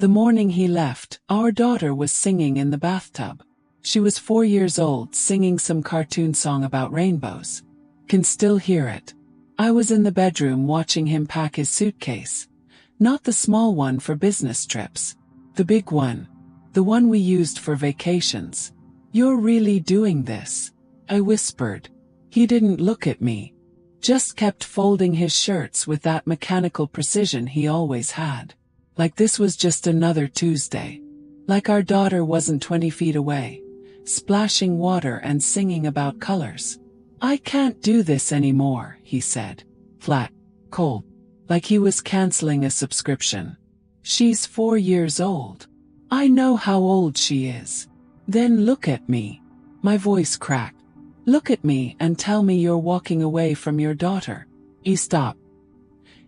The morning he left, our daughter was singing in the bathtub. She was 4 years old, singing some cartoon song about rainbows. Can still hear it. I was in the bedroom watching him pack his suitcase. Not the small one for business trips. The big one. The one we used for vacations. "You're really doing this?" I whispered. He didn't look at me. Just kept folding his shirts with that mechanical precision he always had. Like this was just another Tuesday. Like our daughter wasn't 20 feet away, splashing water and singing about colors. "I can't do this anymore," he said. Flat. Cold. Like he was canceling a subscription. "She's 4 years old. I know how old she is." "Then look at me." My voice cracked. "Look at me and tell me you're walking away from your daughter." He stopped.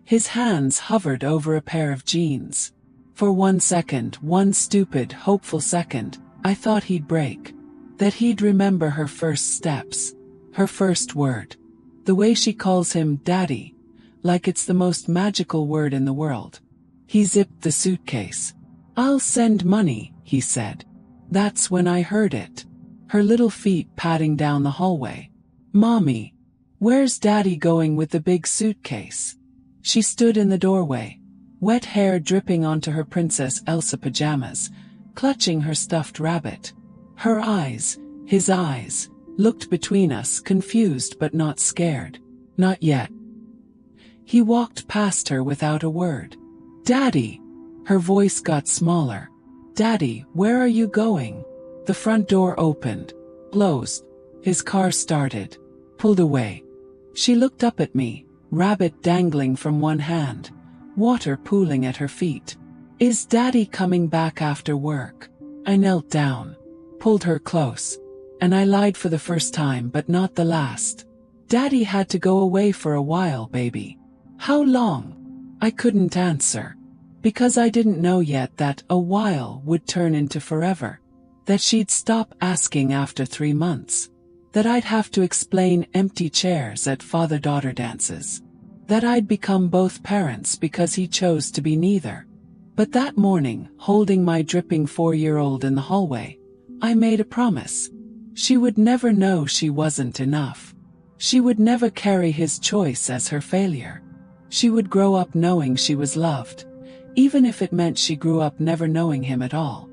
His hands hovered over a pair of jeans. For 1 second, one stupid, hopeful second, I thought he'd break. That he'd remember her first steps. Her first word. The way she calls him Daddy. Like it's the most magical word in the world. He zipped the suitcase. "I'll send money," he said. That's when I heard it. Her little feet padding down the hallway. "Mommy, where's Daddy going with the big suitcase?" She stood in the doorway, wet hair dripping onto her Princess Elsa pajamas, clutching her stuffed rabbit. Her eyes, his eyes, looked between us, confused but not scared. Not yet. He walked past her without a word. "Daddy!" Her voice got smaller. "Daddy, where are you going?" The front door opened, closed. His car started, pulled away. She looked up at me, rabbit dangling from one hand, water pooling at her feet. "Is Daddy coming back after work?" I knelt down, pulled her close, and I lied for the first time but not the last. "Daddy had to go away for a while, baby." "How long?" I couldn't answer. Because I didn't know yet that a while would turn into forever. That she'd stop asking after 3 months. That I'd have to explain empty chairs at father-daughter dances. That I'd become both parents because he chose to be neither. But that morning, holding my dripping 4-year-old in the hallway, I made a promise. She would never know she wasn't enough. She would never carry his choice as her failure. She would grow up knowing she was loved. Even if it meant she grew up never knowing him at all.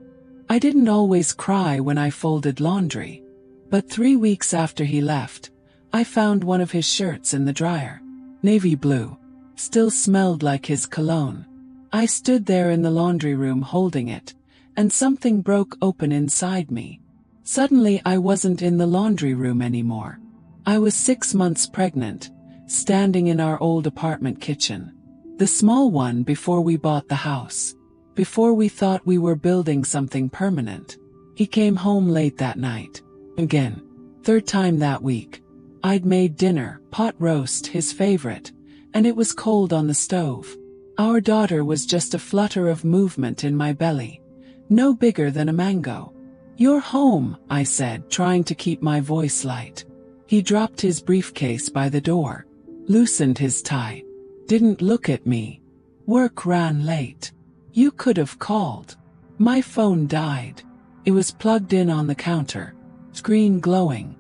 I didn't always cry when I folded laundry. But 3 weeks after he left, I found one of his shirts in the dryer. Navy blue. Still smelled like his cologne. I stood there in the laundry room holding it, and something broke open inside me. Suddenly I wasn't in the laundry room anymore. I was 6 months pregnant, standing in our old apartment kitchen. The small one before we bought the house. Before we thought we were building something permanent. He came home late that night. Again. 3rd time that week. I'd made dinner, pot roast, his favorite, and it was cold on the stove. Our daughter was just a flutter of movement in my belly. No bigger than a mango. "You're home," I said, trying to keep my voice light. He dropped his briefcase by the door. Loosened his tie. Didn't look at me. "Work ran late. You could have called." My phone died. It was plugged in on the counter. Screen glowing.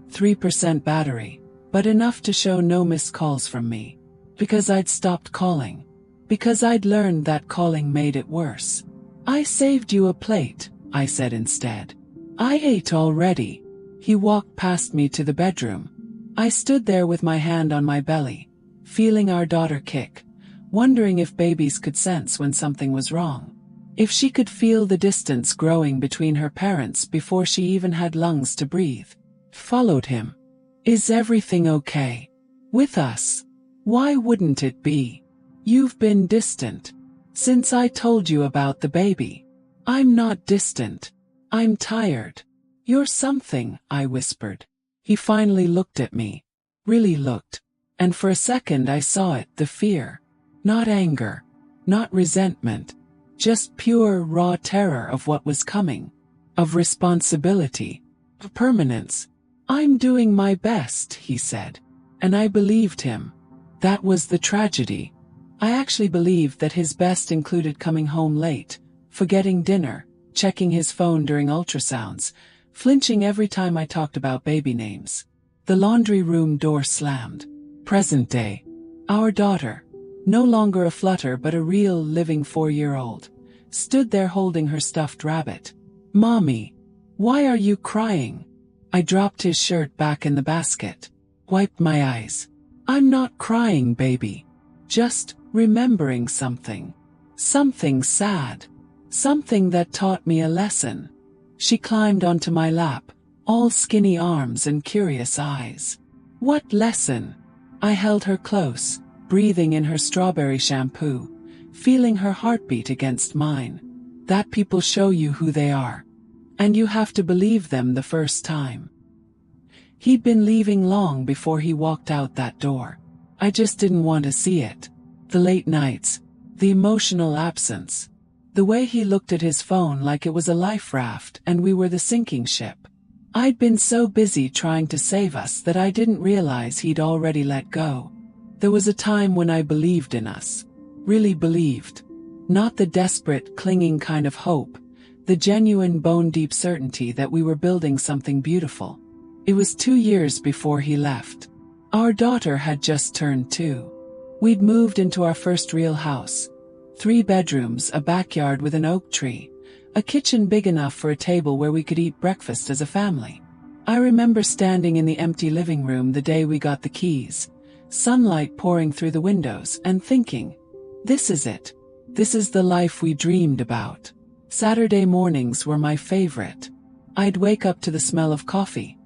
3% battery. But enough to show no missed calls from me. Because I'd stopped calling. Because I'd learned that calling made it worse. "I saved you a plate," I said instead. "I ate already." He walked past me to the bedroom. I stood there with my hand on my belly, feeling our daughter kick, wondering if babies could sense when something was wrong. If she could feel the distance growing between her parents before she even had lungs to breathe. Followed him. "Is everything okay? With us? Why wouldn't it be? You've been distant. Since I told you about the baby." "I'm not distant. I'm tired." "You're something," I whispered. He finally looked at me. Really looked. And for a second I saw it, the fear. Not anger. Not resentment. Just pure, raw terror of what was coming. Of responsibility. Of permanence. "I'm doing my best," he said. And I believed him. That was the tragedy. I actually believed that his best included coming home late, forgetting dinner, checking his phone during ultrasounds, flinching every time I talked about baby names. The laundry room door slammed. Present day. Our daughter, no longer a flutter but a real living 4-year-old, stood there holding her stuffed rabbit. "Mommy, why are you crying?" I dropped his shirt back in the basket, wiped my eyes. "I'm not crying, baby. Just remembering something. Something sad. Something that taught me a lesson." She climbed onto my lap, all skinny arms and curious eyes. "What lesson?" I held her close, breathing in her strawberry shampoo, feeling her heartbeat against mine. "That people show you who they are. And you have to believe them the first time." He'd been leaving long before he walked out that door. I just didn't want to see it. The late nights, the emotional absence, the way he looked at his phone like it was a life raft and we were the sinking ship. I'd been so busy trying to save us that I didn't realize he'd already let go. There was a time when I believed in us. Really believed. Not the desperate, clinging kind of hope, the genuine bone-deep certainty that we were building something beautiful. It was 2 years before he left. Our daughter had just turned 2. We'd moved into our first real house. 3 bedrooms, a backyard with an oak tree, a kitchen big enough for a table where we could eat breakfast as a family. I remember standing in the empty living room the day we got the keys, sunlight pouring through the windows, and thinking, this is it. This is the life we dreamed about. Saturday mornings were my favorite. I'd wake up to the smell of coffee.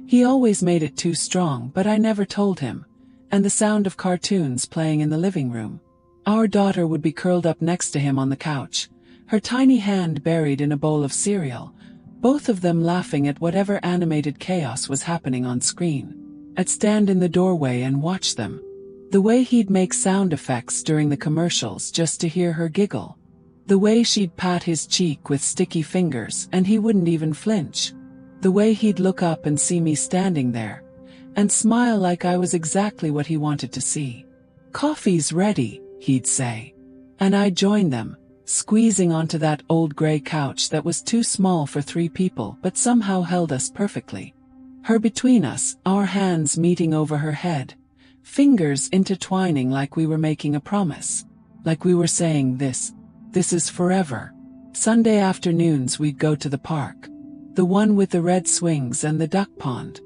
He always made it too strong, but I never told him, and the sound of cartoons playing in the living room. Our daughter would be curled up next to him on the couch, her tiny hand buried in a bowl of cereal, both of them laughing at whatever animated chaos was happening on screen. I'd stand in the doorway and watch them. The way he'd make sound effects during the commercials just to hear her giggle. The way she'd pat his cheek with sticky fingers and he wouldn't even flinch. The way he'd look up and see me standing there, and smile like I was exactly what he wanted to see. "Coffee's ready," he'd say. And I'd join them, squeezing onto that old gray couch that was too small for 3 people but somehow held us perfectly. Her between us, our hands meeting over her head, fingers intertwining like we were making a promise. Like we were saying this is forever. Sunday afternoons we'd go to the park. The one with the red swings and the duck pond.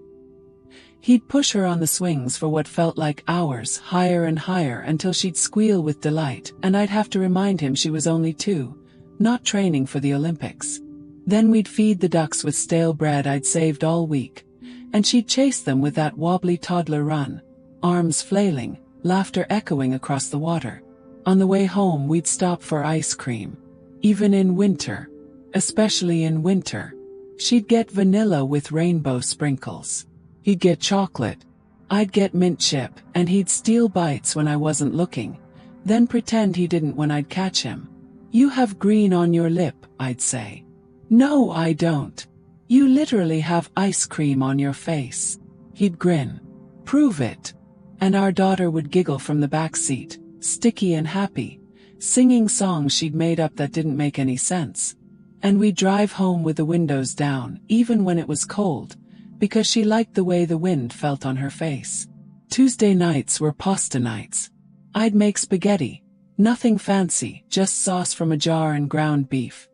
He'd push her on the swings for what felt like hours, higher and higher until she'd squeal with delight, and I'd have to remind him she was only 2, not training for the Olympics. Then we'd feed the ducks with stale bread I'd saved all week, and she'd chase them with that wobbly toddler run, arms flailing, laughter echoing across the water. On the way home we'd stop for ice cream. Even in winter. Especially in winter. She'd get vanilla with rainbow sprinkles. He'd get chocolate. I'd get mint chip, and he'd steal bites when I wasn't looking, then pretend he didn't when I'd catch him. "You have green on your lip," I'd say. "No, I don't. You literally have ice cream on your face." He'd grin. "Prove it." And our daughter would giggle from the back seat, sticky and happy, singing songs she'd made up that didn't make any sense. And we'd drive home with the windows down, even when it was cold, because she liked the way the wind felt on her face. Tuesday nights were pasta nights. I'd make spaghetti, nothing fancy, just sauce from a jar and ground beef.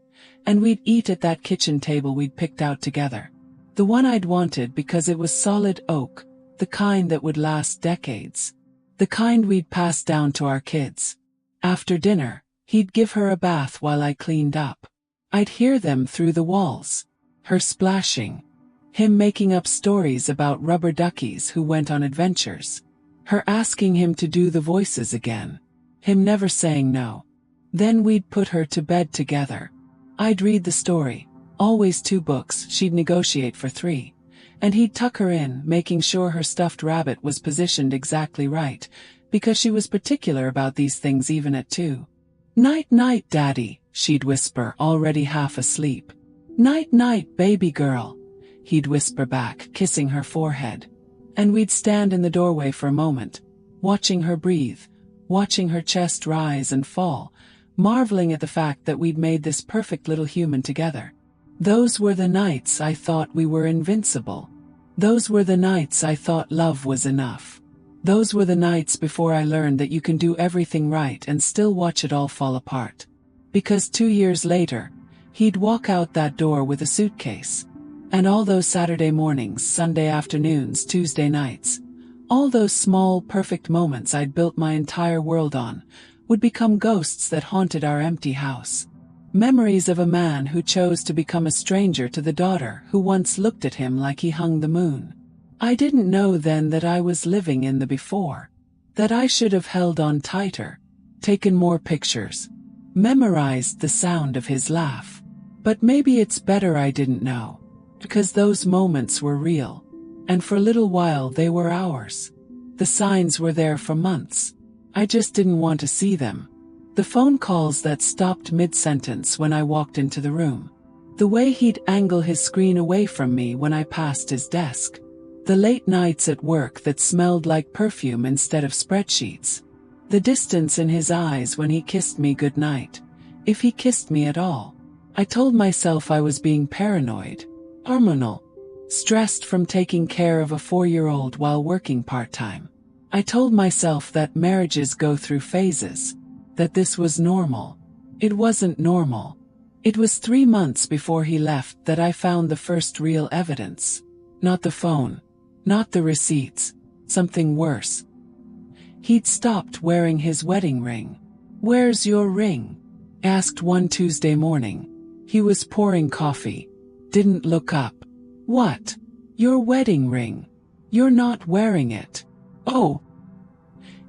And we'd eat at that kitchen table we'd picked out together. The one I'd wanted because it was solid oak, the kind that would last decades. The kind we'd pass down to our kids. After dinner, he'd give her a bath while I cleaned up. I'd hear them through the walls. Her splashing. Him making up stories about rubber duckies who went on adventures. Her asking him to do the voices again. Him never saying no. Then we'd put her to bed together. I'd read the story, always 2 books, she'd negotiate for 3. And he'd tuck her in, making sure her stuffed rabbit was positioned exactly right, because she was particular about these things even at 2. "Night-night, Daddy," she'd whisper, already half asleep. "Night-night, baby girl," he'd whisper back, kissing her forehead. And we'd stand in the doorway for a moment, watching her breathe, watching her chest rise and fall, marveling at the fact that we'd made this perfect little human together. Those were the nights I thought we were invincible. Those were the nights I thought love was enough. Those were the nights before I learned that you can do everything right and still watch it all fall apart. Because 2 years later, he'd walk out that door with a suitcase. And all those Saturday mornings, Sunday afternoons, Tuesday nights, all those small, perfect moments I'd built my entire world on, would become ghosts that haunted our empty house. Memories of a man who chose to become a stranger to the daughter who once looked at him like he hung the moon. I didn't know then that I was living in the before, that I should have held on tighter, taken more pictures, memorized the sound of his laugh. But maybe it's better I didn't know, because those moments were real, and for a little while they were ours. The signs were there for months. I just didn't want to see them. The phone calls that stopped mid-sentence when I walked into the room. The way he'd angle his screen away from me when I passed his desk. The late nights at work that smelled like perfume instead of spreadsheets. The distance in his eyes when he kissed me goodnight, if he kissed me at all. I told myself I was being paranoid, hormonal, stressed from taking care of a 4-year-old while working part-time. I told myself that marriages go through phases, that this was normal. It wasn't normal. It was 3 months before he left that I found the first real evidence. Not the phone. Not the receipts. Something worse. He'd stopped wearing his wedding ring. "Where's your ring?" asked one Tuesday morning. He was pouring coffee. Didn't look up. "What? Your wedding ring? You're not wearing it." "Oh."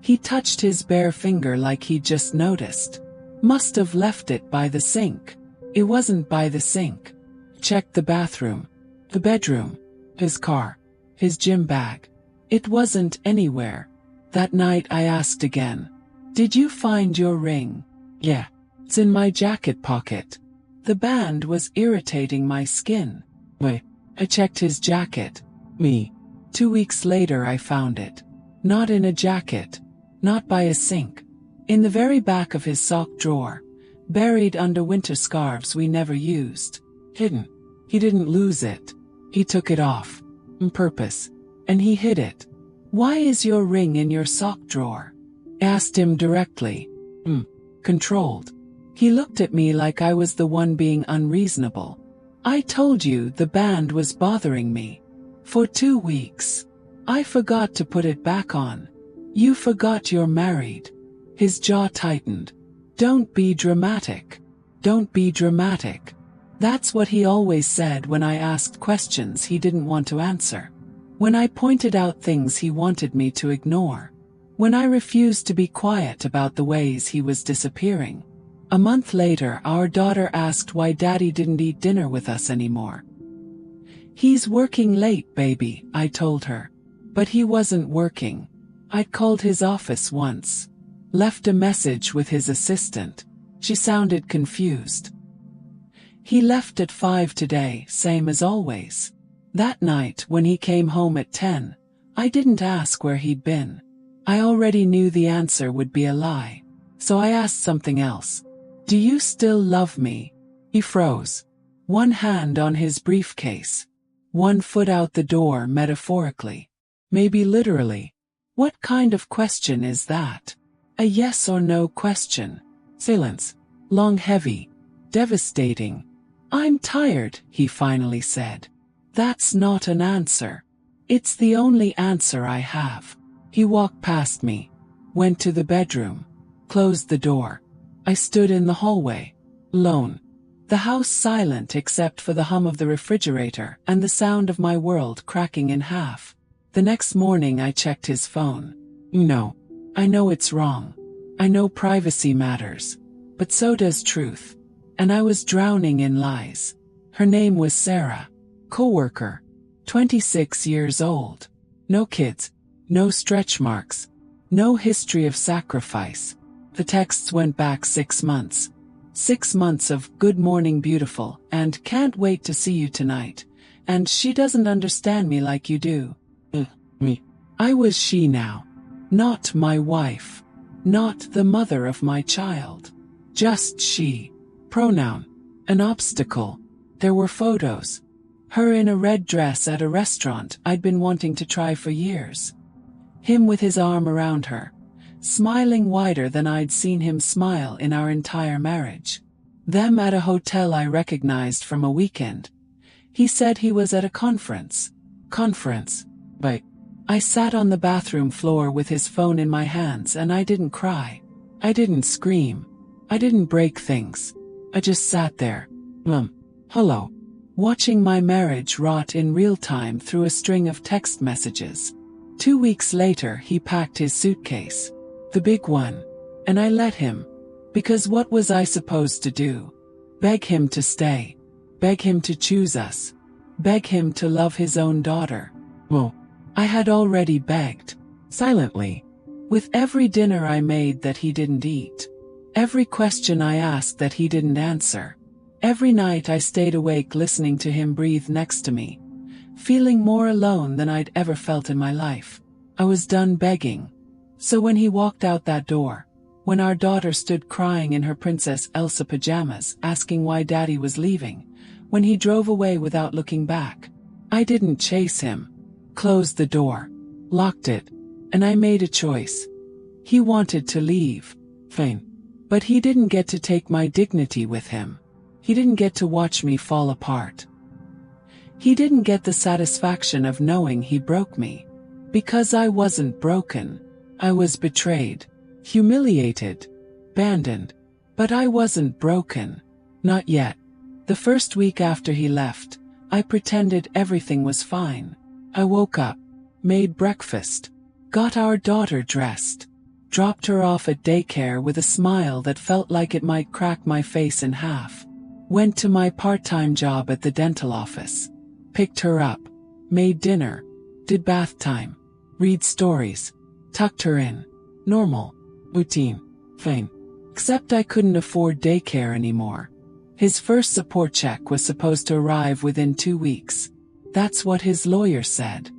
He touched his bare finger like he'd just noticed. Must have left it by the sink. It wasn't by the sink. Checked the bathroom, the bedroom, his car, his gym bag. It wasn't anywhere. That night I asked again, "Did you find your ring?" "Yeah. It's in my jacket pocket." The band was irritating my skin. Wait. I checked his jacket. Me. 2 weeks later I found it. Not in a jacket. Not by a sink. In the very back of his sock drawer. Buried under winter scarves we never used. Hidden. He didn't lose it. He took it off. On purpose. And he hid it. "Why is your ring in your sock drawer?" Asked him directly. Controlled. He looked at me like I was the one being unreasonable. "I told you the band was bothering me. For 2 weeks. I forgot to put it back on. You forgot you're married." His jaw tightened. "Don't be dramatic. Don't be dramatic." That's what he always said when I asked questions he didn't want to answer. When I pointed out things he wanted me to ignore. When I refused to be quiet about the ways he was disappearing. A month later, our daughter asked why Daddy didn't eat dinner with us anymore. "He's working late, baby," I told her. But he wasn't working. I'd called his office once. Left a message with his assistant. She sounded confused. He left at 5 today, same as always. That night, when he came home at 10, I didn't ask where he'd been. I already knew the answer would be a lie. So I asked something else. "Do you still love me?" He froze. One hand on his briefcase. One foot out the door metaphorically. Maybe literally. What kind of question is that? A yes or no question. Silence. Long, heavy. Devastating. "I'm tired," he finally said. That's not an answer. It's the only answer I have. He walked past me. Went to the bedroom. Closed the door. I stood in the hallway. Alone. The house silent except for the hum of the refrigerator and the sound of my world cracking in half. The next morning I checked his phone. No. I know it's wrong. I know privacy matters. But so does truth. And I was drowning in lies. Her name was Sarah. Coworker. 26 years old. No kids. No stretch marks. No history of sacrifice. The texts went back 6 months. 6 months of "Good morning, beautiful," and "Can't wait to see you tonight," and "She doesn't understand me like you do." Me. I was she now. Not my wife. Not the mother of my child. Just she. Pronoun. An obstacle. There were photos. Her in a red dress at a restaurant I'd been wanting to try for years. Him with his arm around her, smiling wider than I'd seen him smile in our entire marriage. Them at a hotel I recognized from a weekend. He said he was at a conference. But I sat on the bathroom floor with his phone in my hands and I didn't cry. I didn't scream. I didn't break things. I just sat there. Hello. Watching my marriage rot in real time through a string of text messages. 2 weeks later he packed his suitcase. The big one. And I let him. Because what was I supposed to do? Beg him to stay. Beg him to choose us. Beg him to love his own daughter. Well, I had already begged. Silently. With every dinner I made that he didn't eat. Every question I asked that he didn't answer. Every night I stayed awake listening to him breathe next to me. Feeling more alone than I'd ever felt in my life. I was done begging. So when he walked out that door, when our daughter stood crying in her Princess Elsa pajamas asking why Daddy was leaving, when he drove away without looking back, I didn't chase him. Closed the door. Locked it. And I made a choice. He wanted to leave. Fine. But he didn't get to take my dignity with him. He didn't get to watch me fall apart. He didn't get the satisfaction of knowing he broke me. Because I wasn't broken. I was betrayed. Humiliated. Abandoned. But I wasn't broken. Not yet. The first week after he left, I pretended everything was fine. I woke up. Made breakfast. Got our daughter dressed. Dropped her off at daycare with a smile that felt like it might crack my face in half. Went to my part-time job at the dental office. Picked her up. Made dinner. Did bath time. Read stories. Tucked her in. Normal. Routine. Fine. Except I couldn't afford daycare anymore. His first support check was supposed to arrive within 2 weeks. That's what his lawyer said.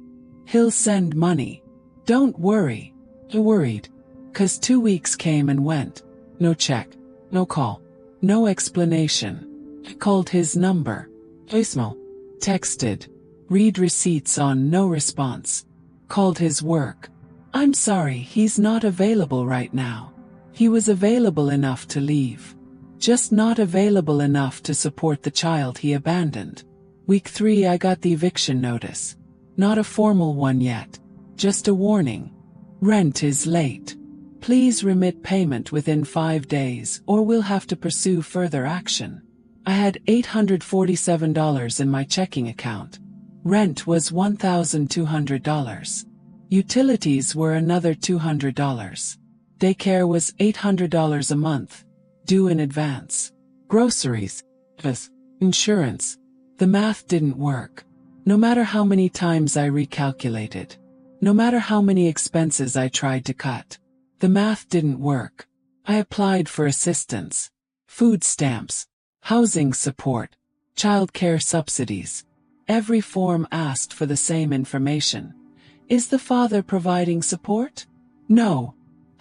He'll send money. Don't worry. I worried. 'Cause 2 weeks came and went. No check. No call. No explanation. I called his number. Voicemail. Texted. Read receipts on no response. Called his work. I'm sorry, he's not available right now. He was available enough to leave. Just not available enough to support the child he abandoned. Week 3 I got the eviction notice. Not a formal one yet. Just a warning. Rent is late. Please remit payment within 5 days or we'll have to pursue further action. I had $847 in my checking account. Rent was $1,200. Utilities were another $200. Daycare was $800 a month, due in advance. Groceries, insurance. The math didn't work. No matter how many times I recalculated. No matter how many expenses I tried to cut. The math didn't work. I applied for assistance. Food stamps. Housing support. Childcare subsidies. Every form asked for the same information. Is the father providing support? No.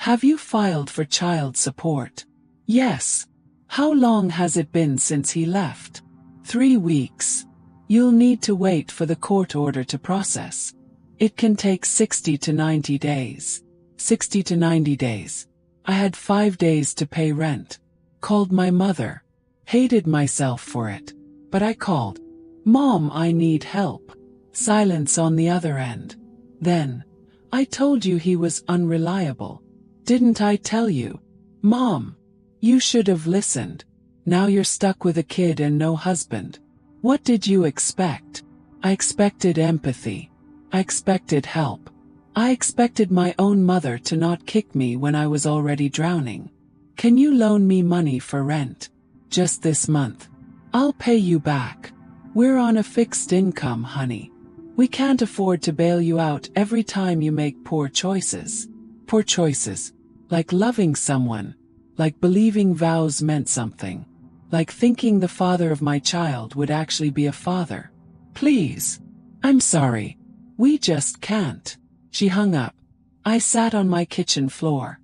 Have you filed for child support? Yes. How long has it been since he left? 3 weeks. You'll need to wait for the court order to process. It can take 60 to 90 days. 60 to 90 days. I had 5 days to pay rent. Called my mother. Hated myself for it. But I called. Mom, I need help. Silence on the other end. Then, I told you he was unreliable. Didn't I tell you? Mom, you should have listened. Now you're stuck with a kid and no husband. What did you expect? I expected empathy. I expected help. I expected my own mother to not kick me when I was already drowning. Can you loan me money for rent? Just this month. I'll pay you back. We're on a fixed income, honey. We can't afford to bail you out every time you make poor choices. Poor choices. Like loving someone. Like believing vows meant something. Like thinking the father of my child would actually be a father. Please. I'm sorry. We just can't. She hung up. I sat on my kitchen floor.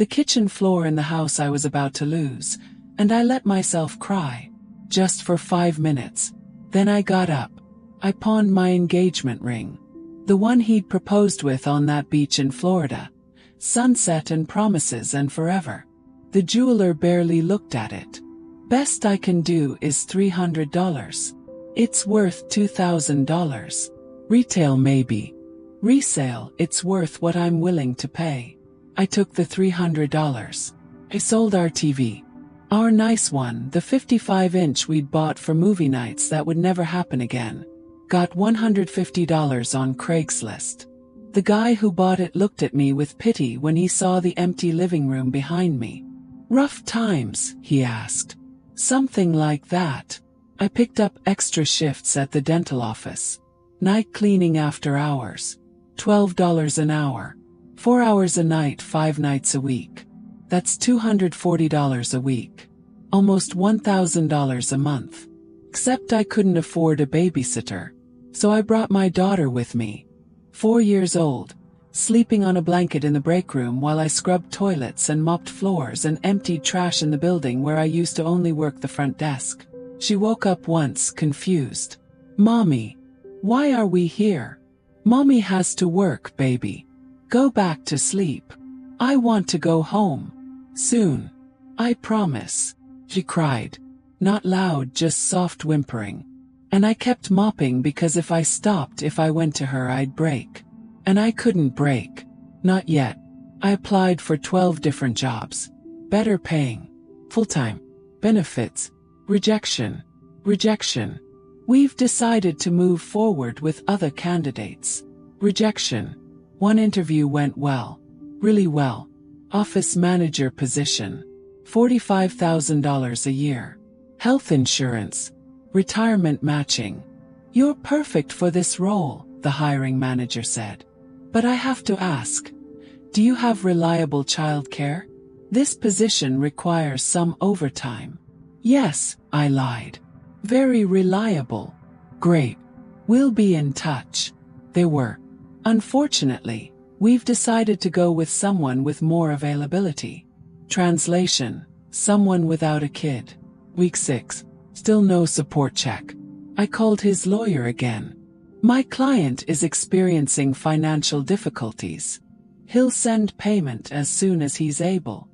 The kitchen floor in the house I was about to lose. And I let myself cry. Just for 5 minutes. Then I got up. I pawned my engagement ring. The one he'd proposed with on that beach in Florida. Sunset and promises and forever. The jeweler barely looked at it. Best I can do is $300. It's worth $2,000. Retail maybe. Resale, it's worth what I'm willing to pay. I took the $300. I sold our TV. Our nice one, the 55-inch we'd bought for movie nights that would never happen again. Got $150 on Craigslist. The guy who bought it looked at me with pity when he saw the empty living room behind me. Rough times, he asked. Something like that. I picked up extra shifts at the dental office. Night cleaning after hours. $12 an hour. 4 hours a night, 5 nights a week. That's $240 a week. Almost $1,000 a month. Except I couldn't afford a babysitter. So I brought my daughter with me. 4 years old, sleeping on a blanket in the break room while I scrubbed toilets and mopped floors and emptied trash in the building where I used to only work the front desk. She woke up once, confused. Mommy, why are we here? Mommy has to work, baby. Go back to sleep. I want to go home. Soon. I promise. She cried. Not loud, just soft whimpering. And I kept mopping because if I went to her I'd break. And I couldn't break. Not yet. I applied for 12 different jobs. Better paying. Full-time. Benefits. Rejection. Rejection. We've decided to move forward with other candidates. Rejection. One interview went well. Really well. Office manager position. $45,000 a year. Health insurance. Retirement matching. You're perfect for this role, the hiring manager said. But I have to ask, do you have reliable childcare? This position requires some overtime. Yes, I lied. Very reliable. Great. We'll be in touch. They were. Unfortunately, we've decided to go with someone with more availability. Translation: someone without a kid. Week 6. Still no support check. I called his lawyer again. My client is experiencing financial difficulties. He'll send payment as soon as he's able.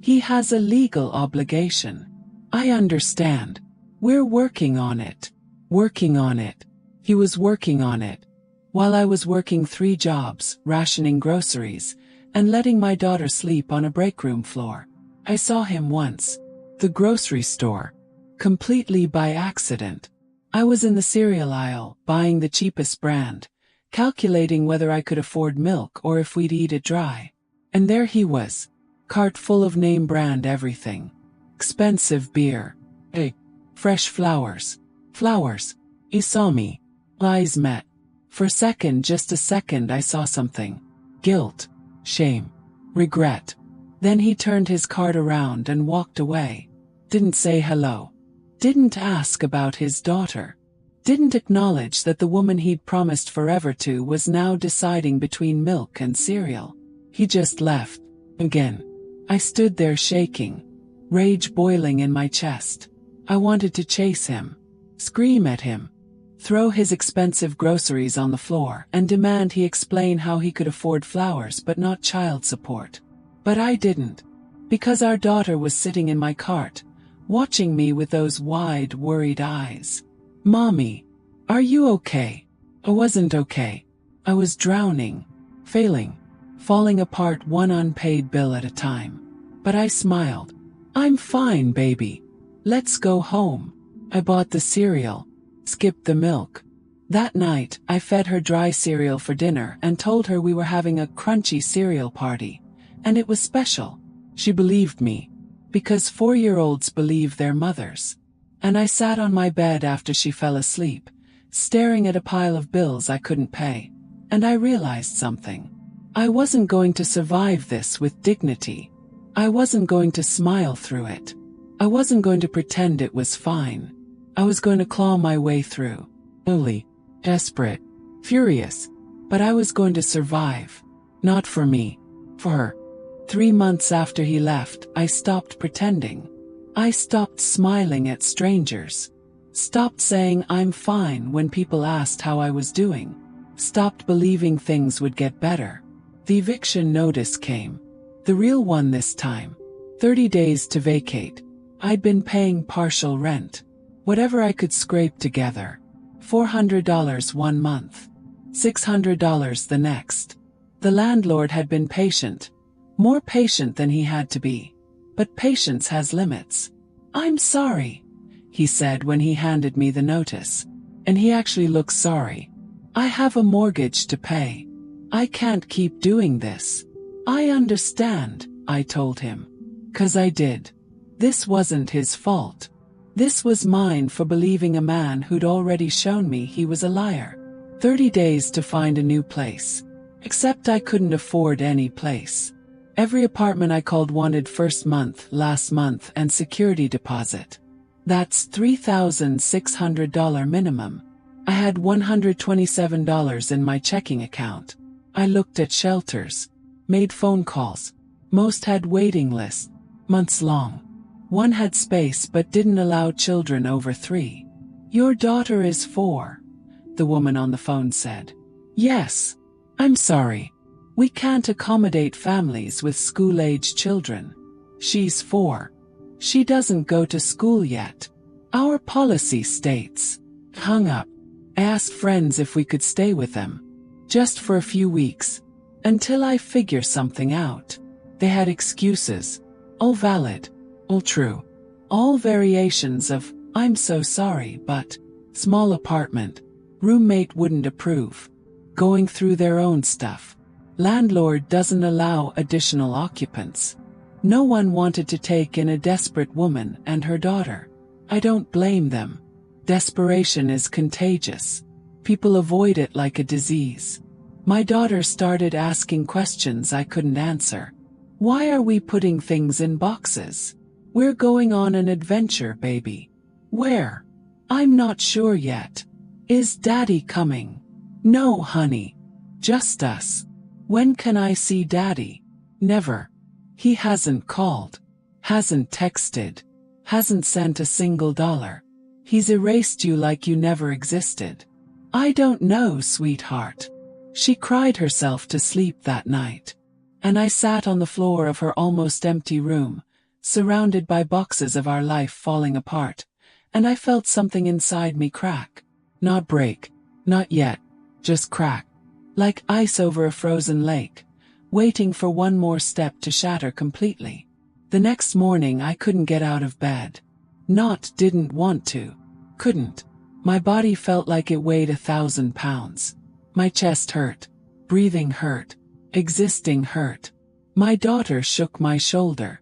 He has a legal obligation. I understand. We're working on it. Working on it. He was working on it. While I was working 3 jobs, rationing groceries, and letting my daughter sleep on a break room floor. I saw him once. The grocery store. Completely by accident. I was in the cereal aisle, buying the cheapest brand, calculating whether I could afford milk or if we'd eat it dry. And there he was. Cart full of name brand everything. Expensive beer. Hey. Fresh flowers. Flowers. He saw me. Eyes met. For just a second I saw something. Guilt. Shame. Regret. Then he turned his cart around and walked away. Didn't say hello. Didn't ask about his daughter. Didn't acknowledge that the woman he'd promised forever to was now deciding between milk and cereal. He just left. Again. I stood there shaking. Rage boiling in my chest. I wanted to chase him. Scream at him. Throw his expensive groceries on the floor and demand he explain how he could afford flowers but not child support. But I didn't. Because our daughter was sitting in my cart, watching me with those wide, worried eyes. Mommy, are you okay? I wasn't okay. I was drowning, failing, falling apart one unpaid bill at a time. But I smiled. I'm fine, baby. Let's go home. I bought the cereal, skipped the milk. That night, I fed her dry cereal for dinner and told her we were having a crunchy cereal party. And it was special. She believed me. Because 4-year-olds believe their mothers. And I sat on my bed after she fell asleep, staring at a pile of bills I couldn't pay. And I realized something. I wasn't going to survive this with dignity. I wasn't going to smile through it. I wasn't going to pretend it was fine. I was going to claw my way through. Slowly, desperate, furious. But I was going to survive. Not for me. For her. 3 months after he left, I stopped pretending. I stopped smiling at strangers. Stopped saying I'm fine when people asked how I was doing. Stopped believing things would get better. The eviction notice came. The real one this time. 30 days to vacate. I'd been paying partial rent. Whatever I could scrape together. $400 one month. $600 the next. The landlord had been patient. More patient than he had to be. But patience has limits. I'm sorry, he said when he handed me the notice. And he actually looked sorry. I have a mortgage to pay. I can't keep doing this. I understand, I told him. 'Cause I did. This wasn't his fault. This was mine for believing a man who'd already shown me he was a liar. 30 days to find a new place. Except I couldn't afford any place. Every apartment I called wanted first month, last month, and security deposit. That's $3,600 minimum. I had $127 in my checking account. I looked at shelters. Made phone calls. Most had waiting lists. Months long. One had space but didn't allow children over 3. Your daughter is 4, the woman on the phone said. Yes. I'm sorry. We can't accommodate families with school-age children. She's 4. She doesn't go to school yet. Our policy states. Hung up. I asked friends if we could stay with them. Just for a few weeks. Until I figure something out. They had excuses. All valid. All true. All variations of, I'm so sorry but, small apartment. Roommate wouldn't approve. Going through their own stuff. Landlord doesn't allow additional occupants. No one wanted to take in a desperate woman and her daughter. I don't blame them. Desperation is contagious. People avoid it like a disease. My daughter started asking questions I couldn't answer. Why are we putting things in boxes? We're going on an adventure, baby. Where? I'm not sure yet. Is Daddy coming? No, honey. Just us. When can I see Daddy? Never. He hasn't called. Hasn't texted. Hasn't sent a single dollar. He's erased you like you never existed. I don't know, sweetheart. She cried herself to sleep that night. And I sat on the floor of her almost empty room, surrounded by boxes of our life falling apart, and I felt something inside me crack. Not break. Not yet. Just crack. Like ice over a frozen lake, waiting for one more step to shatter completely. The next morning I couldn't get out of bed. Didn't want to. Couldn't. My body felt like it weighed 1,000 pounds. My chest hurt. Breathing hurt. Existing hurt. My daughter shook my shoulder.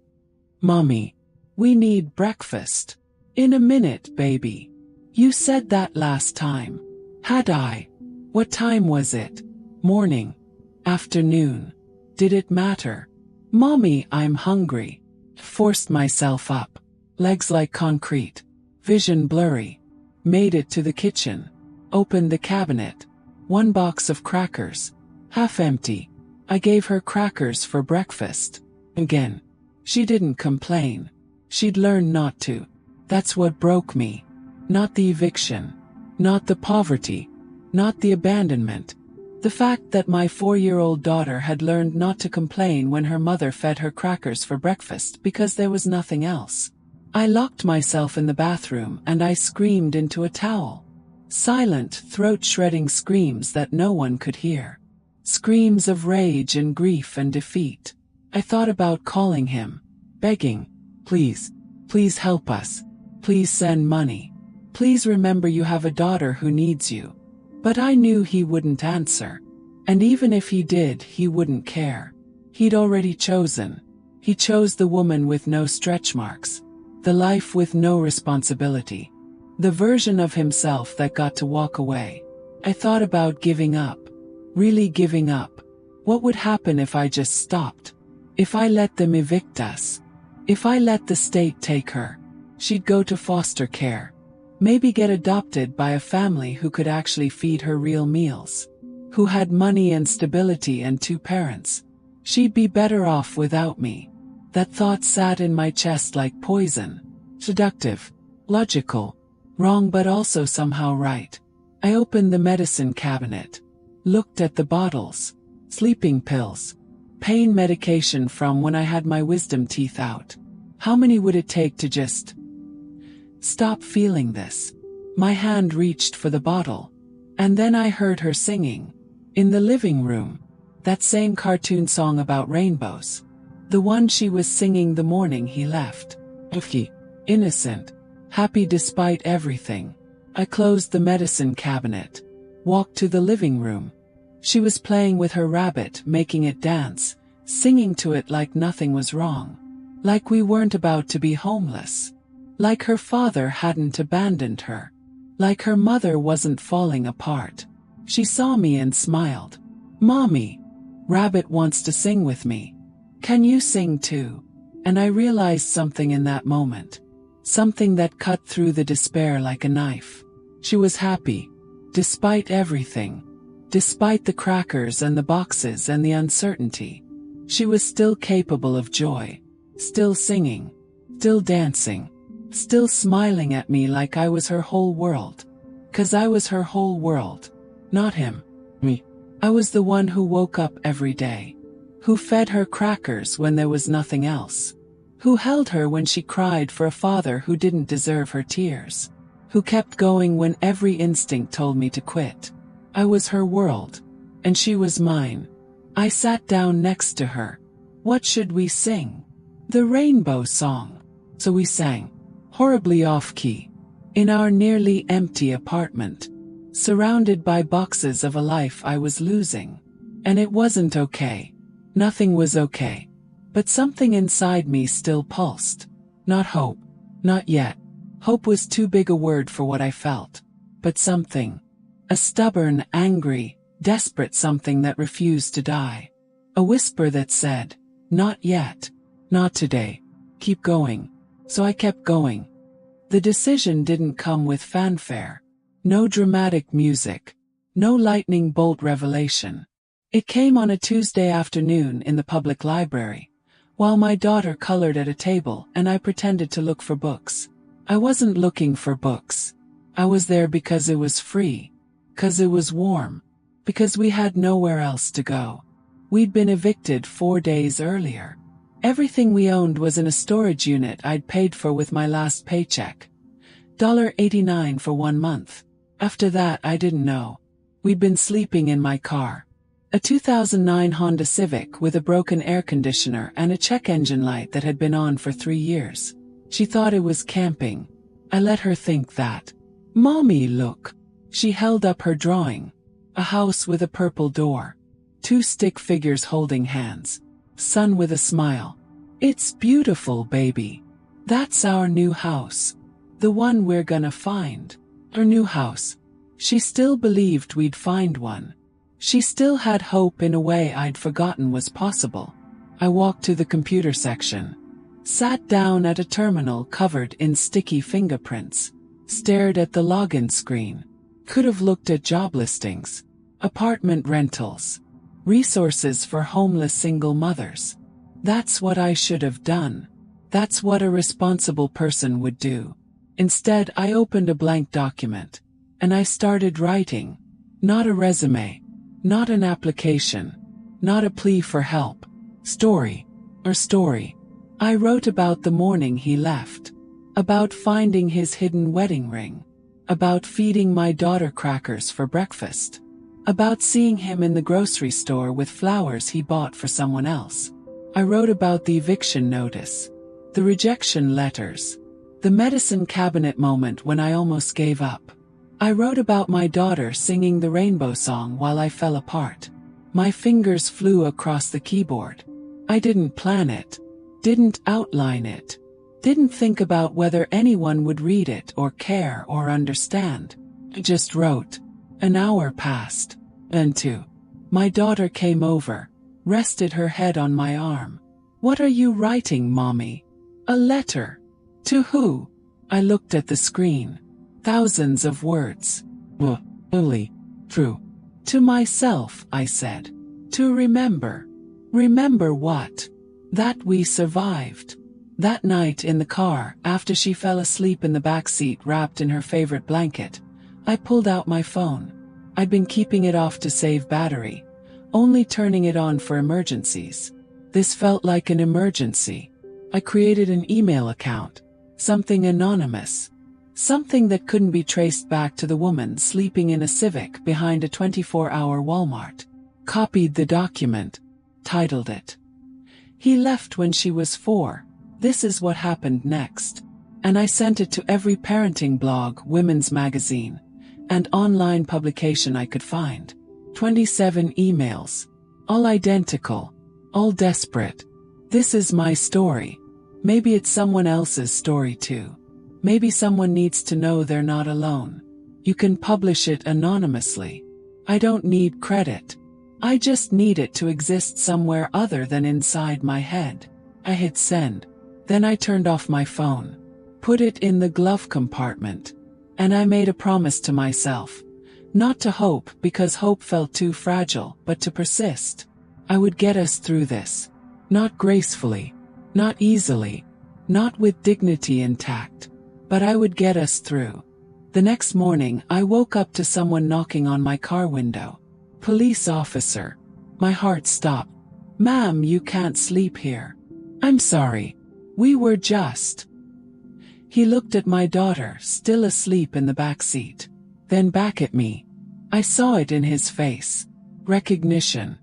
Mommy, we need breakfast. In a minute, baby. You said that last time. Had I? What time was it? Morning. Afternoon. Did it matter? Mommy, I'm hungry. Forced myself up. Legs like concrete. Vision blurry. Made it to the kitchen. Opened the cabinet. One box of crackers. Half empty. I gave her crackers for breakfast. Again. She didn't complain. She'd learned not to. That's what broke me. Not the eviction. Not the poverty. Not the abandonment. The fact that my 4-year-old daughter had learned not to complain when her mother fed her crackers for breakfast because there was nothing else. I locked myself in the bathroom and I screamed into a towel. Silent, throat-shredding screams that no one could hear. Screams of rage and grief and defeat. I thought about calling him. Begging. Please. Please help us. Please send money. Please remember you have a daughter who needs you. But I knew he wouldn't answer. And even if he did, he wouldn't care. He'd already chosen. He chose the woman with no stretch marks. The life with no responsibility. The version of himself that got to walk away. I thought about giving up. Really giving up. What would happen if I just stopped? If I let them evict us? If I let the state take her? She'd go to foster care. Maybe get adopted by a family who could actually feed her real meals. Who had money and stability and 2 parents. She'd be better off without me. That thought sat in my chest like poison. Seductive. Logical. Wrong but also somehow right. I opened the medicine cabinet. Looked at the bottles. Sleeping pills. Pain medication from when I had my wisdom teeth out. How many would it take to just stop feeling this? My hand reached for the bottle. And then I heard her singing. In the living room. That same cartoon song about rainbows. The one she was singing the morning he left. Innocent. Happy despite everything. I closed the medicine cabinet. Walked to the living room. She was playing with her rabbit, making it dance, singing to it like nothing was wrong. Like we weren't about to be homeless. Like her father hadn't abandoned her. Like her mother wasn't falling apart. She saw me and smiled. Mommy. Rabbit wants to sing with me. Can you sing too? And I realized something in that moment. Something that cut through the despair like a knife. She was happy. Despite everything. Despite the crackers and the boxes and the uncertainty. She was still capable of joy. Still singing. Still dancing. Still smiling at me like I was her whole world. 'Cause I was her whole world. Not him. Me. I was the one who woke up every day. Who fed her crackers when there was nothing else. Who held her when she cried for a father who didn't deserve her tears. Who kept going when every instinct told me to quit. I was her world. And she was mine. I sat down next to her. What should we sing? The rainbow song. So we sang. Horribly off-key. In our nearly empty apartment. Surrounded by boxes of a life I was losing. And it wasn't okay. Nothing was okay. But something inside me still pulsed. Not hope. Not yet. Hope was too big a word for what I felt. But something. A stubborn, angry, desperate something that refused to die. A whisper that said, not yet. Not today. Keep going. So I kept going. The decision didn't come with fanfare. No dramatic music. No lightning bolt revelation. It came on a Tuesday afternoon in the public library, while my daughter colored at a table and I pretended to look for books. I wasn't looking for books. I was there because it was free. 'Cause it was warm. Because we had nowhere else to go. We'd been evicted 4 days earlier. Everything we owned was in a storage unit I'd paid for with my last paycheck. $89 for 1 month. After that I didn't know. We'd been sleeping in my car. A 2009 Honda Civic with a broken air conditioner and a check engine light that had been on for 3 years. She thought it was camping. I let her think that. Mommy, look. She held up her drawing. A house with a purple door. 2 stick figures holding hands. Sun with a smile. It's beautiful, baby. That's our new house. The one we're gonna find. Our new house. She still believed we'd find one. She still had hope in a way I'd forgotten was possible. I walked to the computer section. Sat down at a terminal covered in sticky fingerprints. Stared at the login screen. Could have looked at job listings. Apartment rentals. Resources for homeless single mothers. That's what I should have done. That's what a responsible person would do. Instead, I opened a blank document. And I started writing. Not a resume. Not an application. Not a plea for help. Story. I wrote about the morning he left. About finding his hidden wedding ring. About feeding my daughter crackers for breakfast. About seeing him in the grocery store with flowers he bought for someone else. I wrote about the eviction notice. The rejection letters. The medicine cabinet moment when I almost gave up. I wrote about my daughter singing the rainbow song while I fell apart. My fingers flew across the keyboard. I didn't plan it. Didn't outline it. Didn't think about whether anyone would read it or care or understand. I just wrote. An hour passed. Then 2. My daughter came over, rested her head on my arm. What are you writing, Mommy? A letter. To who? I looked at the screen. Thousands of words. Only. True. To myself, I said. To remember. Remember what? That we survived. That night in the car, after she fell asleep in the back seat wrapped in her favorite blanket, I pulled out my phone. I'd been keeping it off to save battery, only turning it on for emergencies. This felt like an emergency. I created an email account, something anonymous, something that couldn't be traced back to the woman sleeping in a Civic behind a 24-hour Walmart. Copied the document, titled it, "He left when she was 4. This is what happened next." And I sent it to every parenting blog, women's magazine, and online publication I could find. 27 emails. All identical. All desperate. This is my story. Maybe it's someone else's story too. Maybe someone needs to know they're not alone. You can publish it anonymously. I don't need credit. I just need it to exist somewhere other than inside my head. I hit send. Then I turned off my phone. Put it in the glove compartment. And I made a promise to myself. Not to hope, because hope felt too fragile, but to persist. I would get us through this. Not gracefully. Not easily. Not with dignity intact. But I would get us through. The next morning, I woke up to someone knocking on my car window. Police officer. My heart stopped. "Ma'am, you can't sleep here." "I'm sorry. We were just..." He looked at my daughter, still asleep in the back seat. Then back at me. I saw it in his face. Recognition.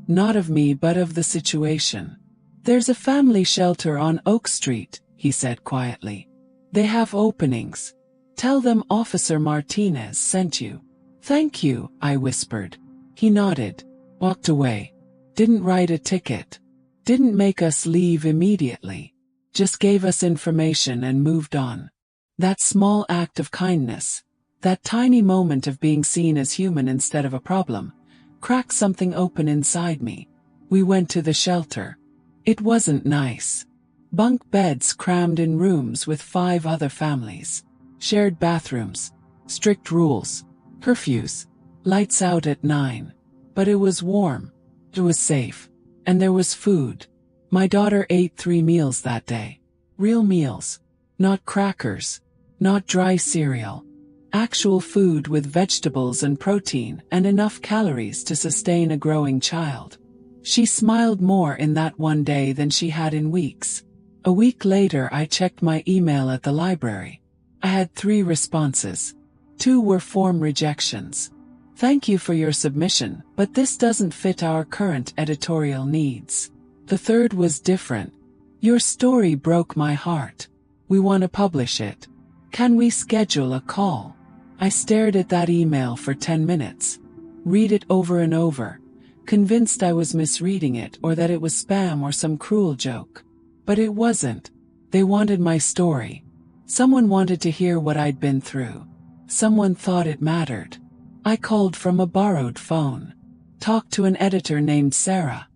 Not of me but of the situation. "There's a family shelter on Oak Street," he said quietly. "They have openings. Tell them Officer Martinez sent you." "Thank you," I whispered. He nodded. Walked away. Didn't write a ticket. Didn't make us leave immediately. Just gave us information and moved on. That small act of kindness, that tiny moment of being seen as human instead of a problem, cracked something open inside me. We went to the shelter. It wasn't nice. Bunk beds crammed in rooms with 5 other families. Shared bathrooms. Strict rules. Curfews. Lights out at 9. But it was warm. It was safe. And there was food. My daughter ate 3 meals that day. Real meals. Not crackers. Not dry cereal. Actual food with vegetables and protein and enough calories to sustain a growing child. She smiled more in that one day than she had in weeks. A week later I checked my email at the library. I had 3 responses. 2 were form rejections. "Thank you for your submission, but this doesn't fit our current editorial needs." The 3rd was different. "Your story broke my heart. We want to publish it. Can we schedule a call?" I stared at that email for 10 minutes. Read it over and over, convinced I was misreading it or that it was spam or some cruel joke. But it wasn't. They wanted my story. Someone wanted to hear what I'd been through. Someone thought it mattered. I called from a borrowed phone. Talked to an editor named Sarah.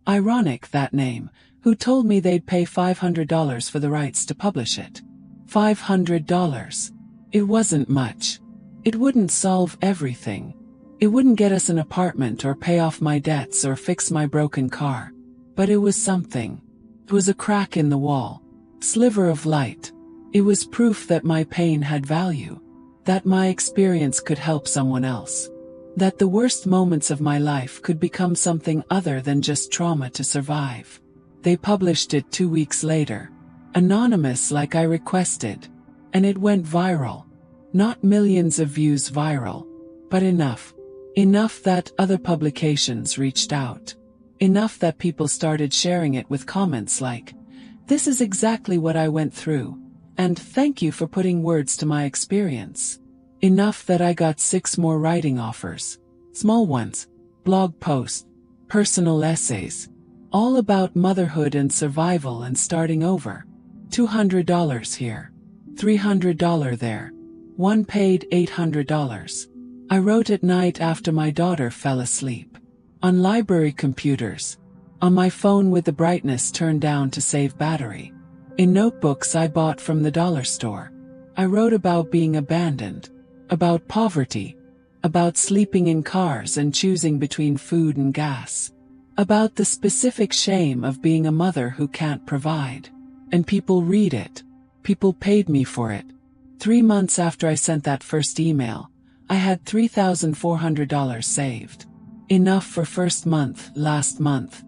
Ironic, that name, who told me they'd pay $500 for the rights to publish it. $500. It wasn't much. It wouldn't solve everything. It wouldn't get us an apartment or pay off my debts or fix my broken car. But it was something. It was a crack in the wall. Sliver of light. It was proof that my pain had value. That my experience could help someone else. That the worst moments of my life could become something other than just trauma to survive. They published it 2 weeks later. Anonymous like I requested. And it went viral. Not millions of views viral. But enough. Enough that other publications reached out. Enough that people started sharing it with comments like, "This is exactly what I went through. And thank you for putting words to my experience." Enough that I got 6 more writing offers. Small ones. Blog posts. Personal essays. All about motherhood and survival and starting over. $200 here. $300 there. One paid $800. I wrote at night after my daughter fell asleep. On library computers. On my phone with the brightness turned down to save battery. In notebooks I bought from the dollar store. I wrote about being abandoned. About poverty. About sleeping in cars and choosing between food and gas. About the specific shame of being a mother who can't provide. And people read it. People paid me for it. 3 months after I sent that first email, I had $3,400 saved. Enough for first month, last month,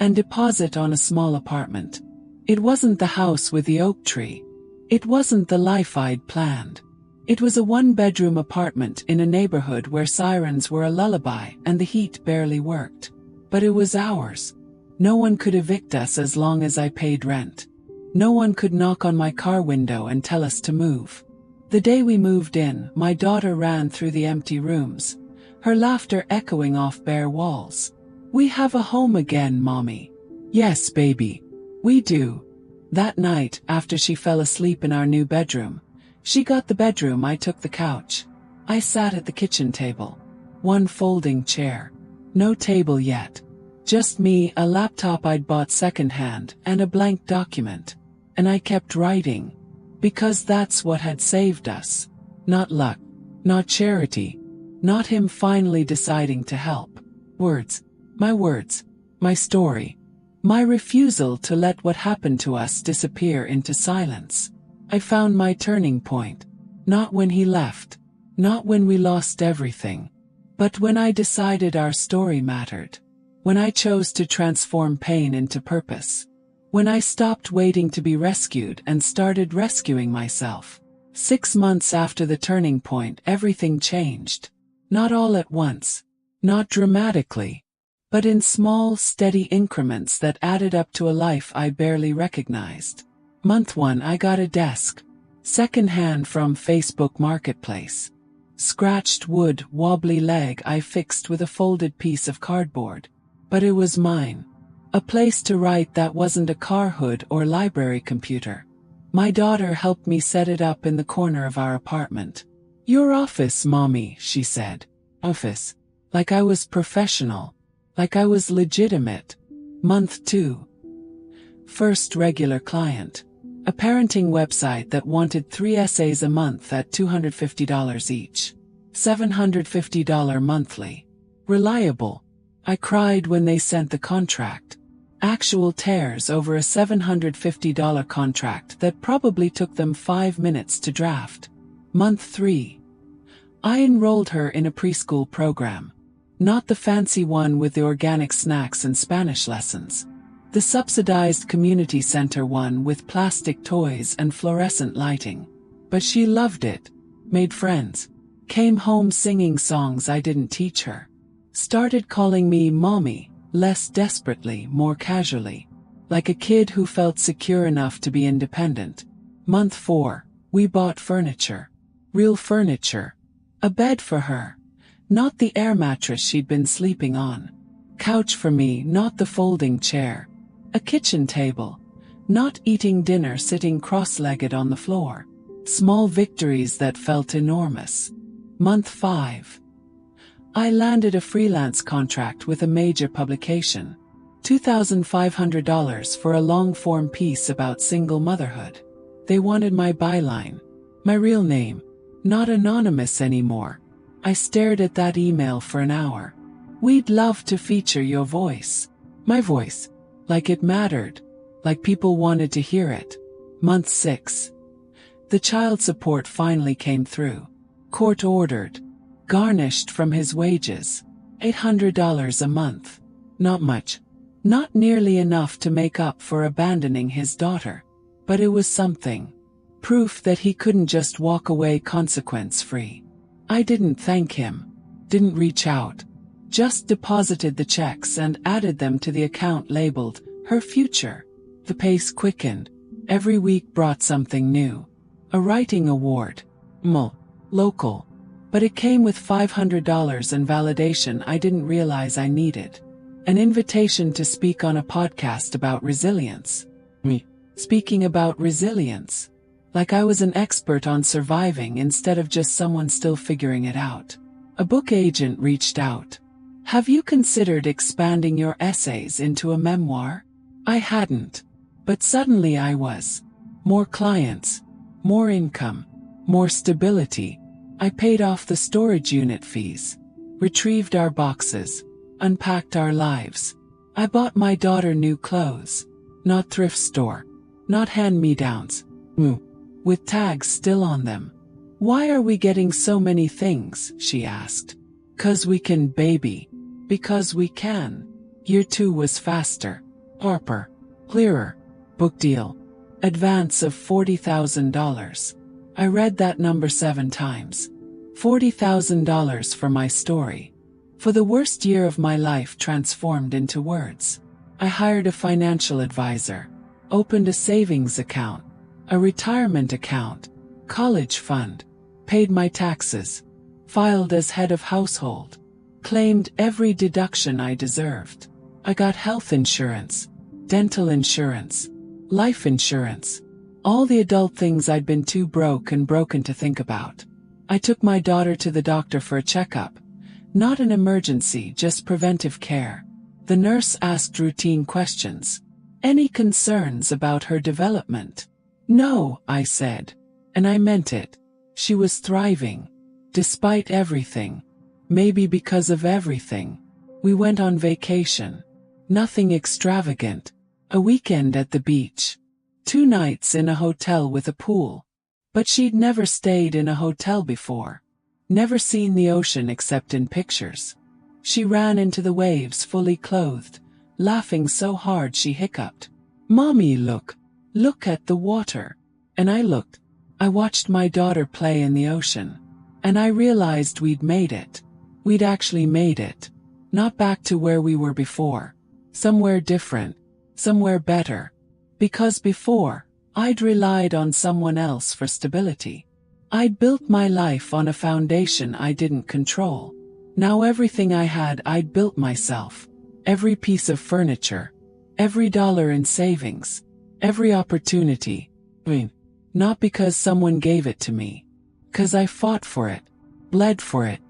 and deposit on a small apartment. It wasn't the house with the oak tree. It wasn't the life I'd planned. It was a 1-bedroom apartment in a neighborhood where sirens were a lullaby and the heat barely worked. But it was ours. No one could evict us as long as I paid rent. No one could knock on my car window and tell us to move. The day we moved in, my daughter ran through the empty rooms, her laughter echoing off bare walls. "We have a home again, Mommy." "Yes, baby. We do." That night, after she fell asleep in our new bedroom, she got the bedroom, I took the couch. I sat at the kitchen table. One folding chair. No table yet. Just me, a laptop I'd bought secondhand, and a blank document. And I kept writing. Because that's what had saved us. Not luck. Not charity. Not him finally deciding to help. Words. My story. My refusal to let what happened to us disappear into silence. I found my turning point. Not when he left. Not when we lost everything. But when I decided our story mattered. When I chose to transform pain into purpose. When I stopped waiting to be rescued and started rescuing myself. 6 months after the turning point, everything changed. Not all at once. Not dramatically. But in small, steady increments that added up to a life I barely recognized. Month 1, I got a desk. Second-hand from Facebook Marketplace. Scratched wood, wobbly leg I fixed with a folded piece of cardboard. But it was mine. A place to write that wasn't a car hood or library computer. My daughter helped me set it up in the corner of our apartment. "Your office, Mommy," she said. Office. Like I was professional. Like I was legitimate. Month 2. First regular client. A parenting website that wanted 3 essays a month at $250 each. $750 monthly. Reliable. I cried when they sent the contract. Actual tears over a $750 contract that probably took them 5 minutes to draft. Month 3. I enrolled her in a preschool program. Not the fancy one with the organic snacks and Spanish lessons. The subsidized community center one with plastic toys and fluorescent lighting. But she loved it. Made friends. Came home singing songs I didn't teach her. Started calling me Mommy. Less desperately, more casually. Like a kid who felt secure enough to be independent. Month 4. We bought furniture. Real furniture. A bed for her. Not the air mattress she'd been sleeping on. Couch for me, not the folding chair. A kitchen table. Not eating dinner sitting cross-legged on the floor. Small victories that felt enormous. Month 5. I landed a freelance contract with a major publication. $2,500 for a long-form piece about single motherhood. They wanted my byline. My real name. Not anonymous anymore. I stared at that email for an hour. "We'd love to feature your voice." My voice. Like it mattered. Like people wanted to hear it. Month 6. The child support finally came through. Court ordered. Garnished from his wages. $800 a month. Not much. Not nearly enough to make up for abandoning his daughter. But it was something. Proof that he couldn't just walk away consequence-free. I didn't thank him. Didn't reach out. Just deposited the checks and added them to the account labeled, Her Future. The pace quickened. Every week brought something new. A writing award. Local. But it came with $500 and validation I didn't realize I needed. An invitation to speak on a podcast about resilience. Me. Speaking about resilience. Like I was an expert on surviving instead of just someone still figuring it out. A book agent reached out. "Have you considered expanding your essays into a memoir?" I hadn't. But suddenly I was. More clients. More income. More stability. I paid off the storage unit fees. Retrieved our boxes. Unpacked our lives. I bought my daughter new clothes. Not thrift store. not hand-me-downs. With tags still on them. Why are we getting so many things, she asked. 'Cause we can, baby. Because we can. Year 2 was faster. Harper. Clearer. Book deal. Advance of $40,000. I read that number 7 times. $40,000 for my story. For the worst year of my life transformed into words. I hired a financial advisor. Opened a savings account. A retirement account. College fund. Paid my taxes. Filed as head of household. Claimed every deduction I deserved. I got health insurance. Dental insurance. Life insurance. All the adult things I'd been too broken to think about. I took my daughter to the doctor for a checkup. Not an emergency, just preventive care. The nurse asked routine questions. Any concerns about her development? No, I said. And I meant it. She was thriving. Despite everything. Maybe because of everything. We went on vacation. Nothing extravagant. A weekend at the beach. 2 nights in a hotel with a pool. But she'd never stayed in a hotel before. Never seen the ocean except in pictures. She ran into the waves fully clothed, laughing so hard she hiccuped. Mommy, look. Look at the water. And I looked. I watched my daughter play in the ocean. And I realized we'd made it. We'd actually made it. Not back to where we were before. Somewhere different. Somewhere better. Because before, I'd relied on someone else for stability. I'd built my life on a foundation I didn't control. Now everything I had I'd built myself. Every piece of furniture. Every dollar in savings. Every opportunity. Not because someone gave it to me. 'Cause I fought for it. Bled for it.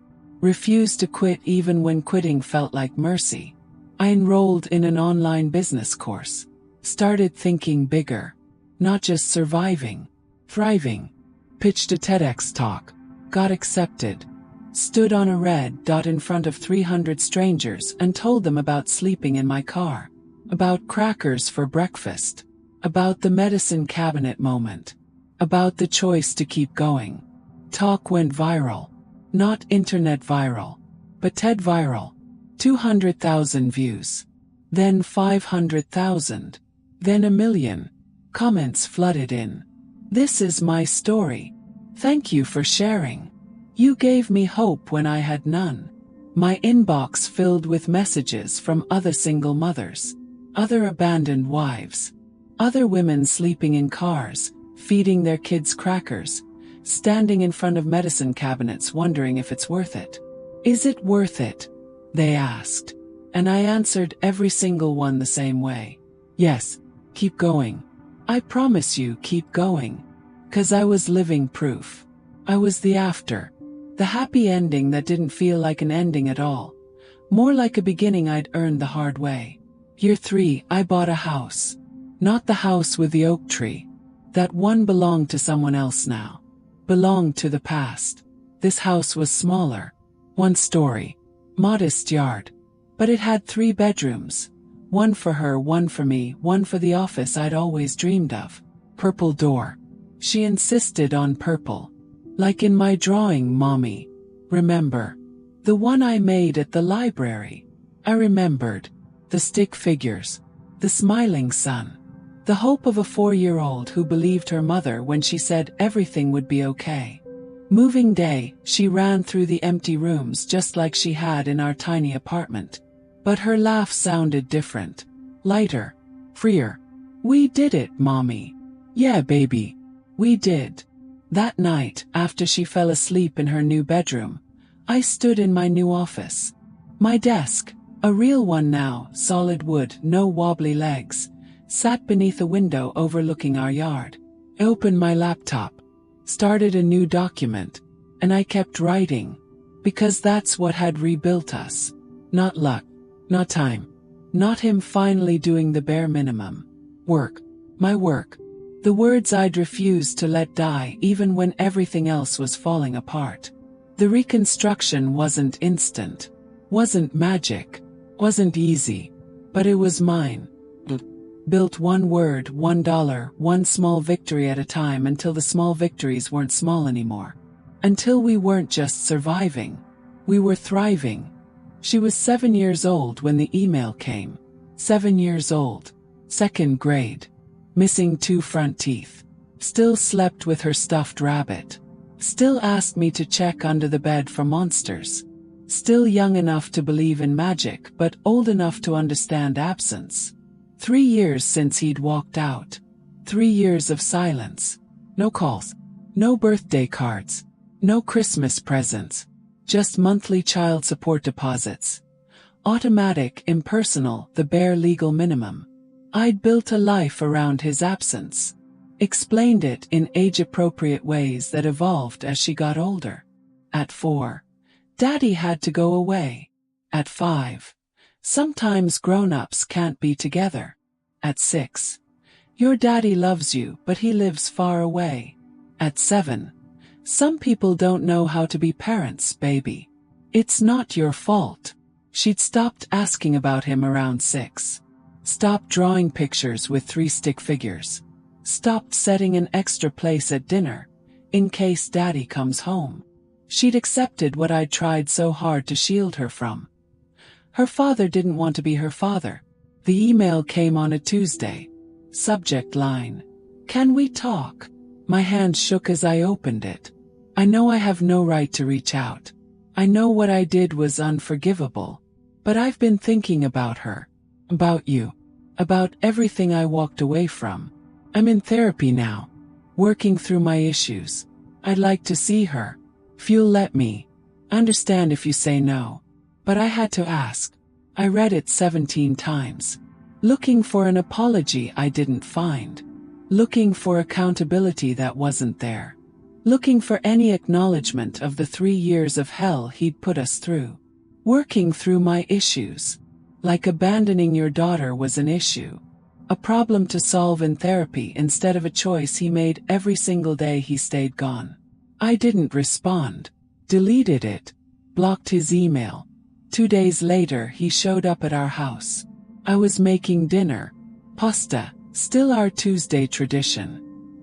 Refused to quit even when quitting felt like mercy. I enrolled in an online business course. Started thinking bigger. Not just surviving. Thriving. Pitched a TEDx talk. Got accepted. Stood on a red dot in front of 300 strangers and told them about sleeping in my car. About crackers for breakfast. About the medicine cabinet moment. About the choice to keep going. Talk went viral. Not internet viral. But TED viral. 200,000 views. Then 500,000. Then 1 million. Comments flooded in. This is my story. Thank you for sharing. You gave me hope when I had none. My inbox filled with messages from other single mothers. Other abandoned wives. Other women sleeping in cars, feeding their kids crackers. Standing in front of medicine cabinets wondering if it's worth it. Is it worth it? They asked. And I answered every single one the same way. Yes, keep going. I promise you, keep going. 'Cause I was living proof. I was the after. The happy ending that didn't feel like an ending at all. More like a beginning I'd earned the hard way. Year 3, I bought a house. Not the house with the oak tree. That one belonged to someone else now. Belonged to the past. This house was smaller. 1 story. Modest yard. But it had 3 bedrooms. 1 for her, 1 for me, 1 for the office I'd always dreamed of. Purple door. She insisted on purple. Like in my drawing, Mommy. Remember? The one I made at the library. I remembered. The stick figures. The smiling sun. The hope of a 4-year-old who believed her mother when she said everything would be okay. Moving day, she ran through the empty rooms just like she had in our tiny apartment. But her laugh sounded different. Lighter. Freer. We did it, Mommy. Yeah, baby. We did. That night, after she fell asleep in her new bedroom, I stood in my new office. My desk, a real one now, solid wood, no wobbly legs, sat beneath a window overlooking our yard. I opened my laptop, started a new document, and I kept writing. Because that's what had rebuilt us. Not luck. Not time. Not him finally doing the bare minimum. Work. My work. The words I'd refused to let die even when everything else was falling apart. The reconstruction wasn't instant. Wasn't magic. Wasn't easy. But it was mine. Built one word, $1, one small victory at a time until the small victories weren't small anymore. Until we weren't just surviving. We were thriving. She was 7 years old when the email came. 7 years old. 2nd grade. Missing 2 front teeth. Still slept with her stuffed rabbit. Still asked me to check under the bed for monsters. Still young enough to believe in magic but old enough to understand absence. 3 years since he'd walked out. 3 years of silence. No calls. No birthday cards. No Christmas presents. Just monthly child support deposits. Automatic, impersonal, the bare legal minimum. I'd built a life around his absence. Explained it in age-appropriate ways that evolved as she got older. At 4. Daddy had to go away. At 5. Sometimes grown-ups can't be together. At 6. Your daddy loves you, but he lives far away. At 7. Some people don't know how to be parents, baby. It's not your fault. She'd stopped asking about him around 6. Stopped drawing pictures with 3 stick figures. Stopped setting an extra place at dinner, in case daddy comes home. She'd accepted what I'd tried so hard to shield her from. Her father didn't want to be her father. The email came on a Tuesday. Subject line: "Can we talk?" My hand shook as I opened it. I know I have no right to reach out. I know what I did was unforgivable. But I've been thinking about her. About you. About everything I walked away from. I'm in therapy now. Working through my issues. I'd like to see her. If you'll let me. Understand if you say no. But I had to ask. I read it 17 times. Looking for an apology I didn't find. Looking for accountability that wasn't there. Looking for any acknowledgement of the 3 years of hell he'd put us through. Working through my issues. Like abandoning your daughter was an issue. A problem to solve in therapy instead of a choice he made every single day he stayed gone. I didn't respond. Deleted it. Blocked his email. 2 days later he showed up at our house. I was making dinner. Pasta, still our Tuesday tradition.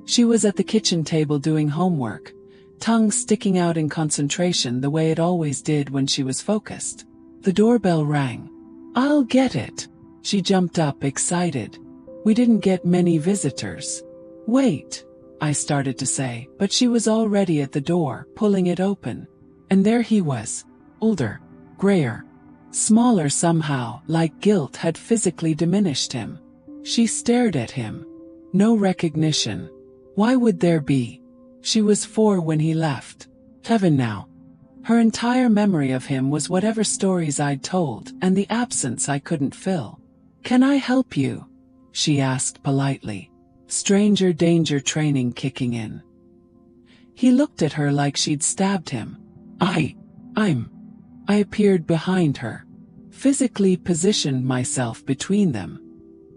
She was at the kitchen table doing homework, tongue sticking out in concentration the way it always did when she was focused. The doorbell rang. "I'll get it." She jumped up, excited. We didn't get many visitors. "Wait," I started to say, but she was already at the door, pulling it open. And there he was. Older. Grayer. Smaller somehow, like guilt had physically diminished him. She stared at him. No recognition. Why would there be? She was 4 when he left. Heaven now. Her entire memory of him was whatever stories I'd told and the absence I couldn't fill. "Can I help you?" she asked politely. Stranger danger training kicking in. He looked at her like she'd stabbed him. I appeared behind her. Physically positioned myself between them.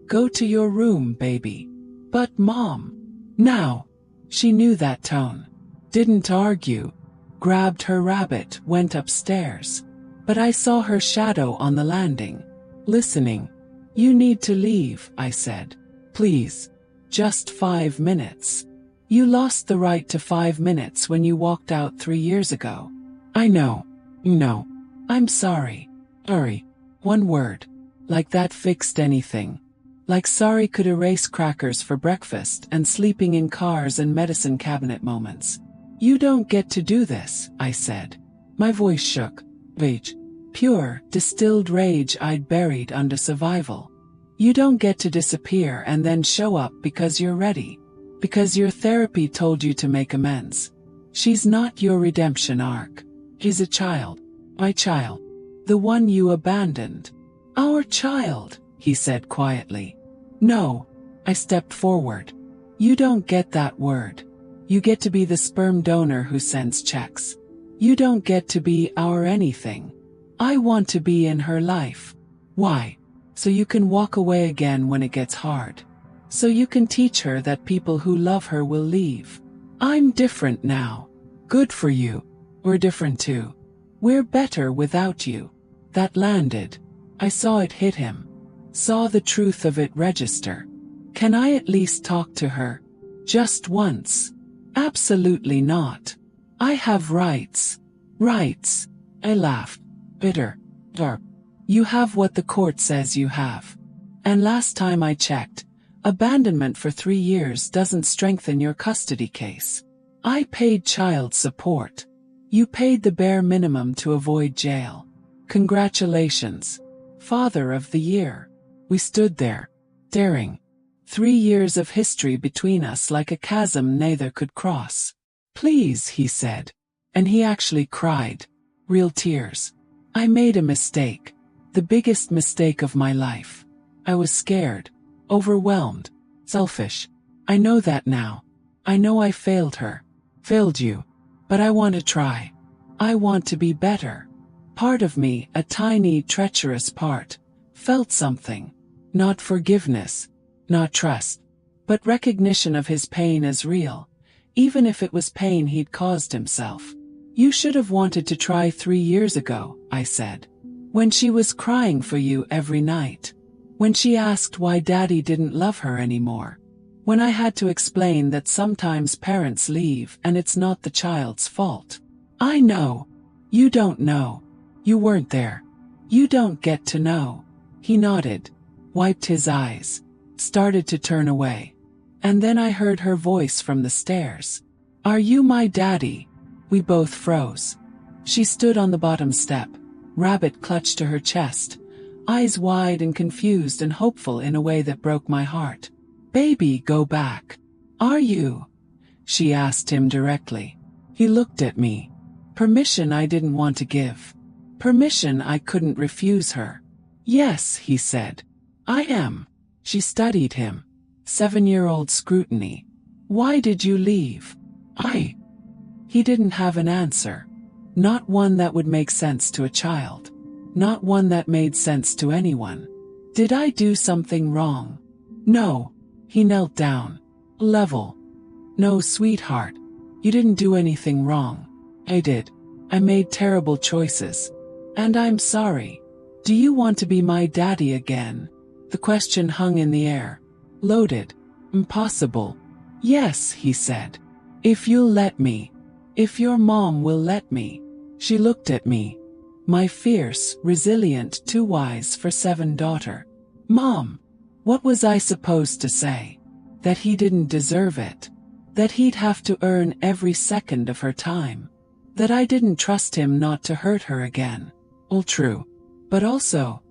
"Go to your room, baby." "But Mom." "Now." She knew that tone. Didn't argue. Grabbed her rabbit, went upstairs. But I saw her shadow on the landing. Listening. "You need to leave," I said. "Please. Just 5 minutes." "You lost the right to 5 minutes when you walked out 3 years ago." "I know. No. I'm sorry." Sorry. 1 word. Like that fixed anything. Like sorry could erase crackers for breakfast and sleeping in cars and medicine cabinet moments. "You don't get to do this," I said. My voice shook. Rage. Pure, distilled rage I'd buried under survival. "You don't get to disappear and then show up because you're ready. Because your therapy told you to make amends. She's not your redemption arc. She's a child. My child. The one you abandoned." "Our child," he said quietly. "No." I stepped forward. "You don't get that word. You get to be the sperm donor who sends checks. You don't get to be our anything. I want to be in her life." "Why?" "So you can walk away again when it gets hard. So you can teach her that people who love her will leave. I'm different now." "Good for you. We're different too. We're better without you." That landed. I saw it hit him. Saw the truth of it register. Can I at least talk to her? Just once? Absolutely not. I have rights. Rights. I laughed. Bitter. Dark. You have what the court says you have. And last time I checked, abandonment for 3 years doesn't strengthen your custody case. I paid child support. You paid the bare minimum to avoid jail. Congratulations. Father of the Year. We stood there, staring. 3 years of history between us like a chasm neither could cross. Please, he said. And he actually cried. Real tears. I made a mistake. The biggest mistake of my life. I was scared. Overwhelmed. Selfish. I know that now. I know I failed her. Failed you. But I want to try. I want to be better. Part of me, a tiny, treacherous part, felt something. Not forgiveness. Not trust. But recognition of his pain as real. Even if it was pain he'd caused himself. You should have wanted to try 3 years ago, I said. When she was crying for you every night. When she asked why Daddy didn't love her anymore. When I had to explain that sometimes parents leave and it's not the child's fault. I know. You don't know. You weren't there. You don't get to know. He nodded. Wiped his eyes. Started to turn away. And then I heard her voice from the stairs. Are you my daddy? We both froze. She stood on the bottom step. Rabbit clutched to her chest. Eyes wide and confused and hopeful in a way that broke my heart. Baby, go back. Are you? She asked him directly. He looked at me. Permission I didn't want to give. Permission I couldn't refuse her. Yes, he said. I am. She studied him. 7-year-old scrutiny. Why did you leave? He didn't have an answer. Not one that would make sense to a child. Not one that made sense to anyone. Did I do something wrong? No. He knelt down. Level. No, sweetheart. You didn't do anything wrong. I did. I made terrible choices. And I'm sorry. Do you want to be my daddy again? The question hung in the air. Loaded. Impossible. Yes, he said. If you'll let me. If your mom will let me. She looked at me. My fierce, resilient, too wise for 7 daughter. Mom. What was I supposed to say? That he didn't deserve it. That he'd have to earn every second of her time. That I didn't trust him not to hurt her again. All true. But also,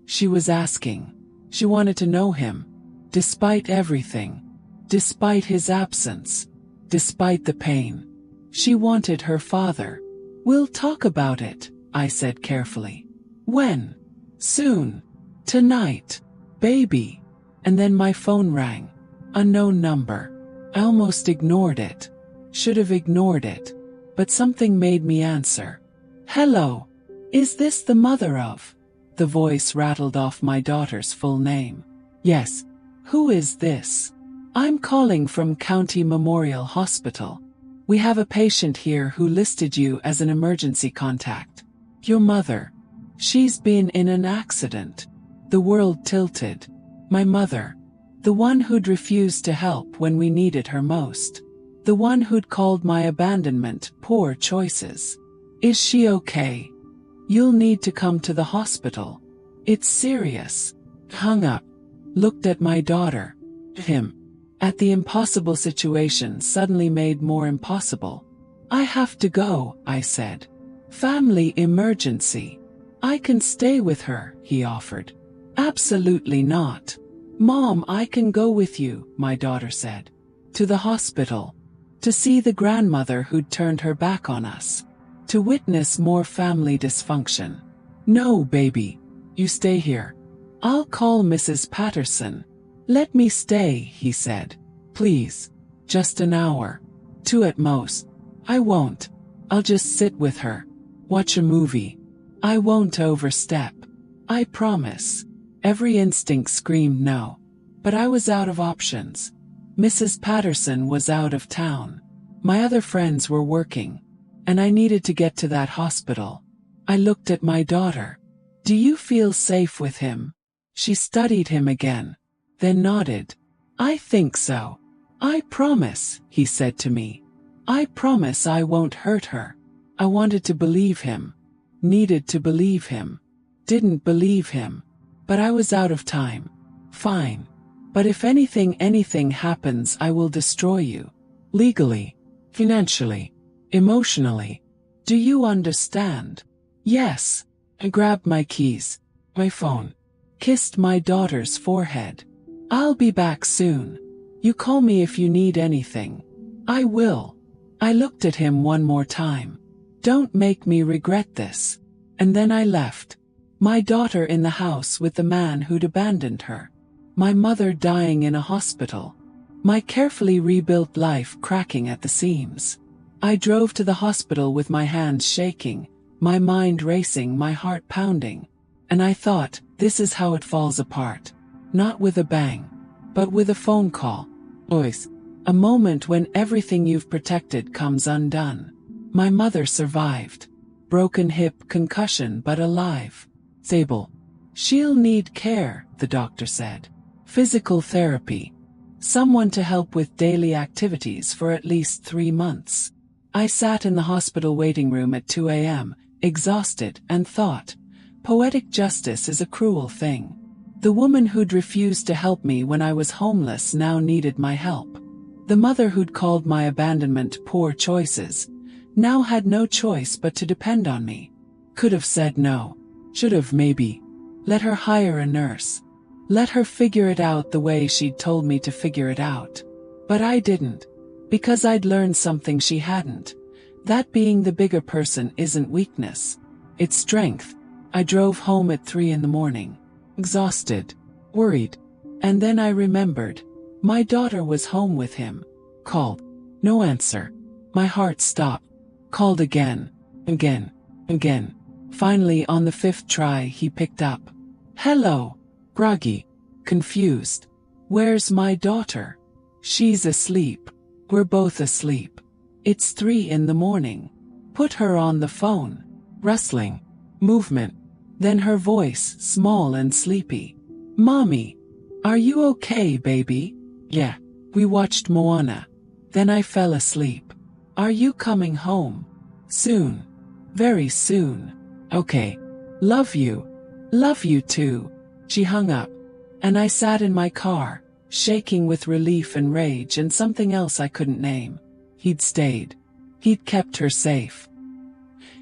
she was asking. She wanted to know him. Despite everything. Despite his absence. Despite the pain. She wanted her father. We'll talk about it, I said carefully. When? Soon. Tonight. Baby. And then my phone rang. Unknown number. I almost ignored it. Should have ignored it. But something made me answer. Hello. Is this the mother of? The voice rattled off my daughter's full name. Yes. Who is this? I'm calling from County Memorial Hospital. We have a patient here who listed you as an emergency contact. Your mother. She's been in an accident. The world tilted. My mother. The one who'd refused to help when we needed her most. The one who'd called my abandonment poor choices. Is she okay? You'll need to come to the hospital. It's serious. Hung up. Looked at my daughter. Him. At the impossible situation suddenly made more impossible. I have to go, I said. Family emergency. I can stay with her, he offered. Absolutely not. Mom, I can go with you, my daughter said. To the hospital. To see the grandmother who'd turned her back on us. To witness more family dysfunction. No, baby. You stay here. I'll call Mrs. Patterson. Let me stay, he said. Please. Just an hour. 2 at most. I won't. I'll just sit with her. Watch a movie. I won't overstep. I promise. Every instinct screamed no. But I was out of options. Mrs. Patterson was out of town. My other friends were working. And I needed to get to that hospital. I looked at my daughter. Do you feel safe with him? She studied him again. Then nodded. I think so. I promise, he said to me. I promise I won't hurt her. I wanted to believe him. Needed to believe him. Didn't believe him. But I was out of time. Fine. But if anything happens, I will destroy you. Legally. Financially. Emotionally. Do you understand? Yes. I grabbed my keys. My phone. Kissed my daughter's forehead. I'll be back soon. You call me if you need anything. I will. I looked at him one more time. Don't make me regret this. And then I left. My daughter in the house with the man who'd abandoned her. My mother dying in a hospital. My carefully rebuilt life cracking at the seams. I drove to the hospital with my hands shaking, my mind racing, my heart pounding. And I thought, this is how it falls apart. Not with a bang, but with a phone call. Ois. A moment when everything you've protected comes undone. My mother survived. Broken hip, concussion, but alive. Stable. She'll need care, the doctor said. Physical therapy. Someone to help with daily activities for at least 3 months. I sat in the hospital waiting room at 2 a.m., exhausted, and thought, poetic justice is a cruel thing. The woman who'd refused to help me when I was homeless now needed my help. The mother who'd called my abandonment poor choices now had no choice but to depend on me. Could have said no. Should have maybe. Let her hire a nurse. Let her figure it out the way she'd told me to figure it out. But I didn't. Because I'd learned something she hadn't. That being the bigger person isn't weakness. It's strength. I drove home at 3 in the morning. Exhausted. Worried. And then I remembered. My daughter was home with him. Called. No answer. My heart stopped. Called again. Again. Again. Finally, on the 5th try, he picked up. Hello. Groggy. Confused. Where's my daughter? She's asleep. We're both asleep. It's 3 in the morning. Put her on the phone. Rustling. Movement. Then her voice, small and sleepy. Mommy. Are you okay, baby? Yeah. We watched Moana. Then I fell asleep. Are you coming home? Soon. Very soon. Okay. Love you. Love you too. She hung up. And I sat in my car, shaking with relief and rage and something else I couldn't name. He'd stayed. He'd kept her safe.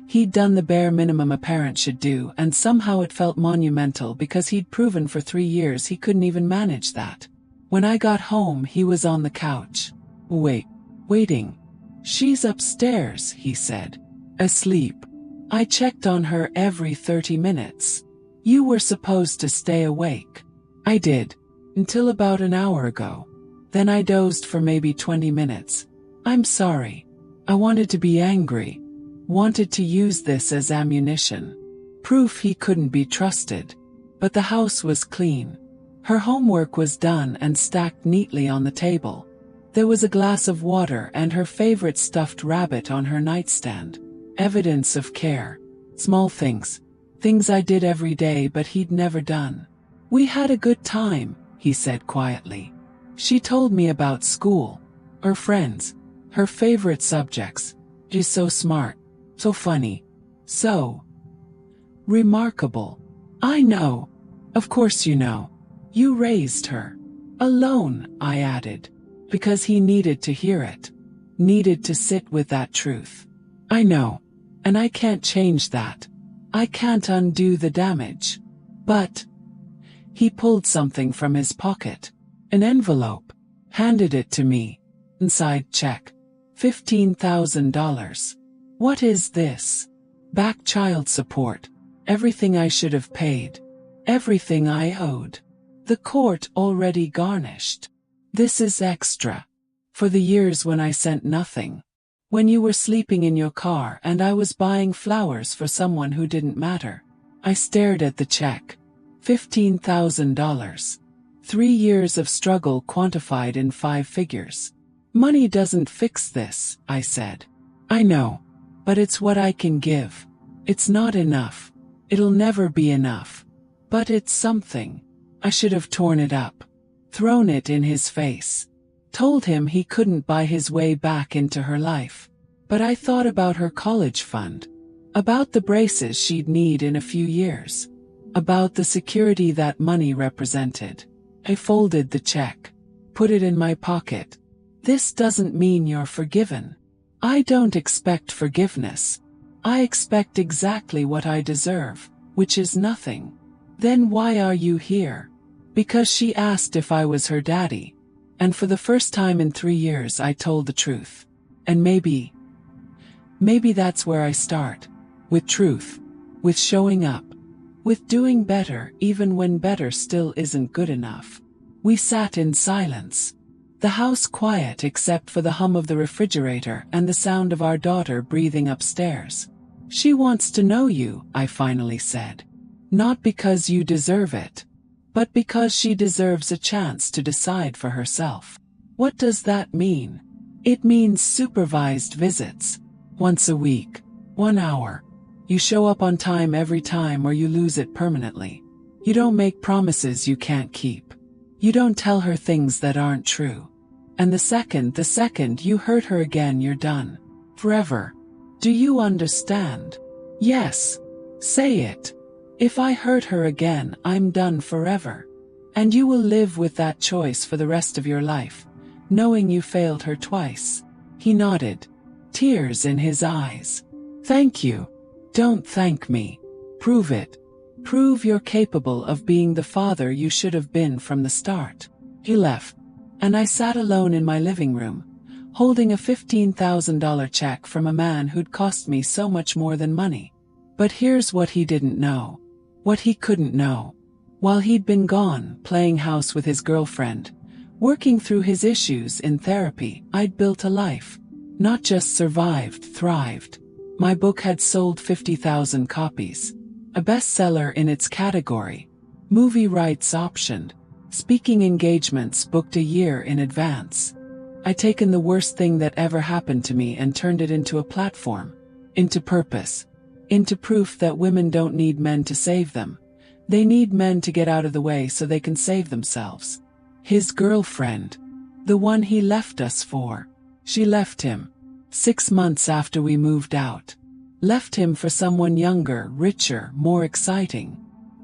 He'd done the bare minimum a parent should do, and somehow it felt monumental because he'd proven for 3 years he couldn't even manage that. When I got home, he was on the couch. Waiting. She's upstairs, he said. Asleep. I checked on her every 30 minutes. You were supposed to stay awake. I did. Until about an hour ago. Then I dozed for maybe 20 minutes. I'm sorry. I wanted to be angry. Wanted to use this as ammunition. Proof he couldn't be trusted. But the house was clean. Her homework was done and stacked neatly on the table. There was a glass of water and her favorite stuffed rabbit on her nightstand. Evidence of care. Small things. Things I did every day but he'd never done. We had a good time, he said quietly. She told me about school. Her friends. Her favorite subjects. She's so smart. So funny. So remarkable. I know. Of course you know. You raised her. Alone, I added. Because he needed to hear it. Needed to sit with that truth. I know. And I can't change that. I can't undo the damage. But he pulled something from his pocket. An envelope. Handed it to me. Inside check. $15,000. What is this? Back child support. Everything I should have paid. Everything I owed. The court already garnished. This is extra. For the years when I sent nothing. When you were sleeping in your car and I was buying flowers for someone who didn't matter. I stared at the check. $15,000. 3 years of struggle quantified in 5 figures. Money doesn't fix this, I said. I know. But it's what I can give. It's not enough. It'll never be enough. But it's something. I should have torn it up. thrown it in his face. Told him he couldn't buy his way back into her life. But I thought about her college fund. About the braces she'd need in a few years. About the security that money represented. I folded the check. Put it in my pocket. This doesn't mean you're forgiven. I don't expect forgiveness. I expect exactly what I deserve, which is nothing. Then why are you here? Because she asked if I was her daddy. And for the first time in 3 years I told the truth. And maybe that's where I start. With truth. With showing up. With doing better even when better still isn't good enough. We sat in silence. The house quiet except for the hum of the refrigerator and the sound of our daughter breathing upstairs. She wants to know you, I finally said. Not because you deserve it. But because she deserves a chance to decide for herself. What does that mean? It means supervised visits. Once a week. 1 hour. You show up on time every time or you lose it permanently. You don't make promises you can't keep. You don't tell her things that aren't true. And the second you hurt her again, you're done. Forever. Do you understand? Yes. Say it. If I hurt her again, I'm done forever. And you will live with that choice for the rest of your life, knowing you failed her twice. He nodded. Tears in his eyes. Thank you. Don't thank me. Prove it. Prove you're capable of being the father you should have been from the start. He left. And I sat alone in my living room, holding a $15,000 check from a man who'd cost me so much more than money. But here's what he didn't know. What he couldn't know. While he'd been gone, playing house with his girlfriend, working through his issues in therapy, I'd built a life. Not just survived, thrived. My book had sold 50,000 copies. A bestseller in its category. Movie rights optioned. Speaking engagements booked a year in advance. I'd taken the worst thing that ever happened to me and turned it into a platform. Into purpose. Into proof that women don't need men to save them. They need men to get out of the way so they can save themselves. His girlfriend. The one he left us for. She left him. 6 months after we moved out. Left him for someone younger, richer, more exciting.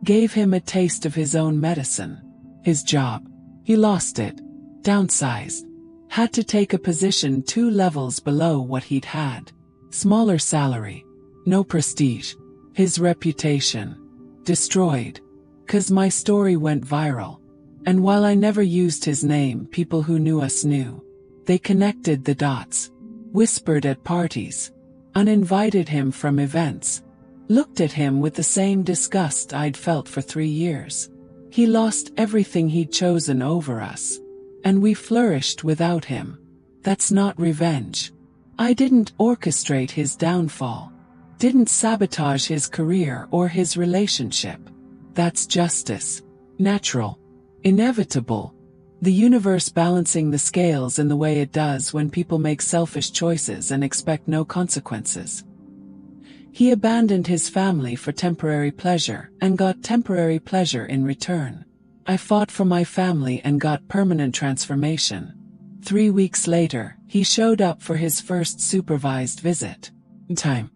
Gave him a taste of his own medicine. His job. He lost it. Downsized. Had to take a position 2 levels below what he'd had. Smaller salary. No prestige. His reputation. Destroyed. 'Cause my story went viral. And while I never used his name, people who knew us knew. They connected the dots. Whispered at parties. Uninvited him from events. Looked at him with the same disgust I'd felt for 3 years. He lost everything he'd chosen over us. And we flourished without him. That's not revenge. I didn't orchestrate his downfall. Didn't sabotage his career or his relationship. That's justice. Natural. Inevitable. The universe balancing the scales in the way it does when people make selfish choices and expect no consequences. He abandoned his family for temporary pleasure and got temporary pleasure in return. I fought for my family and got permanent transformation. 3 weeks later, he showed up for his first supervised visit. Time.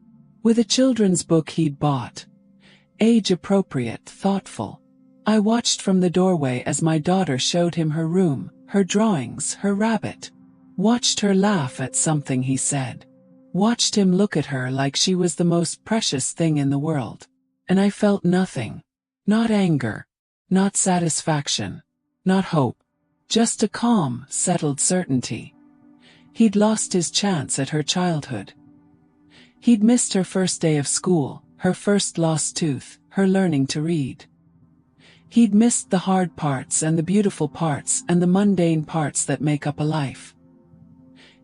With a children's book he'd bought. Age-appropriate, thoughtful. I watched from the doorway as my daughter showed him her room, her drawings, her rabbit. Watched her laugh at something he said. Watched him look at her like she was the most precious thing in the world. And I felt nothing. Not anger. Not satisfaction. Not hope. Just a calm, settled certainty. He'd lost his chance at her childhood. He'd missed her first day of school, her first lost tooth, her learning to read. He'd missed the hard parts and the beautiful parts and the mundane parts that make up a life.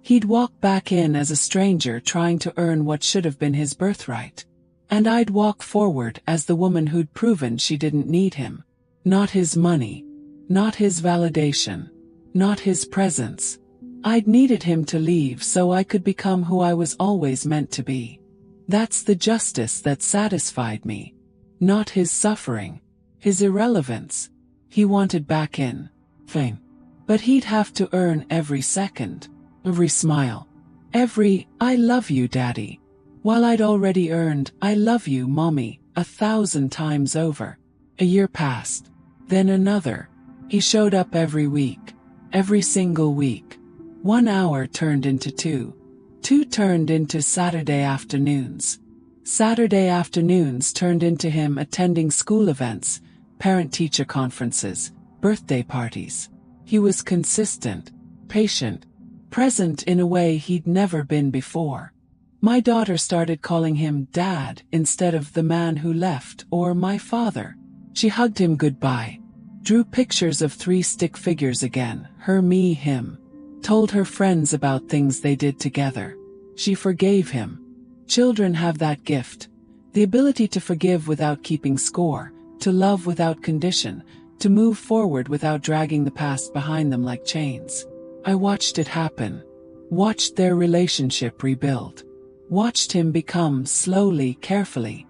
He'd walk back in as a stranger trying to earn what should have been his birthright. And I'd walk forward as the woman who'd proven she didn't need him. Not his money. Not his validation. Not his presence. I'd needed him to leave so I could become who I was always meant to be. That's the justice that satisfied me. Not his suffering. His irrelevance. He wanted back in. Fine. But he'd have to earn every second, every smile, every "I love you, Daddy," while I'd already earned "I love you, Mommy" 1,000 times over. A year passed. Then another. He showed up every week. Every single week. 1 hour turned into 2. 2 turned into Saturday afternoons. Saturday afternoons turned into him attending school events, parent-teacher conferences, birthday parties. He was consistent, patient, present in a way he'd never been before. My daughter started calling him Dad instead of the man who left or my father. She hugged him goodbye, drew pictures of 3 stick figures again, her, me, him, told her friends about things they did together. She forgave him. Children have that gift, the ability to forgive without keeping score, to love without condition, to move forward without dragging the past behind them like chains. I watched it happen, watched their relationship rebuild, watched him become, slowly, carefully,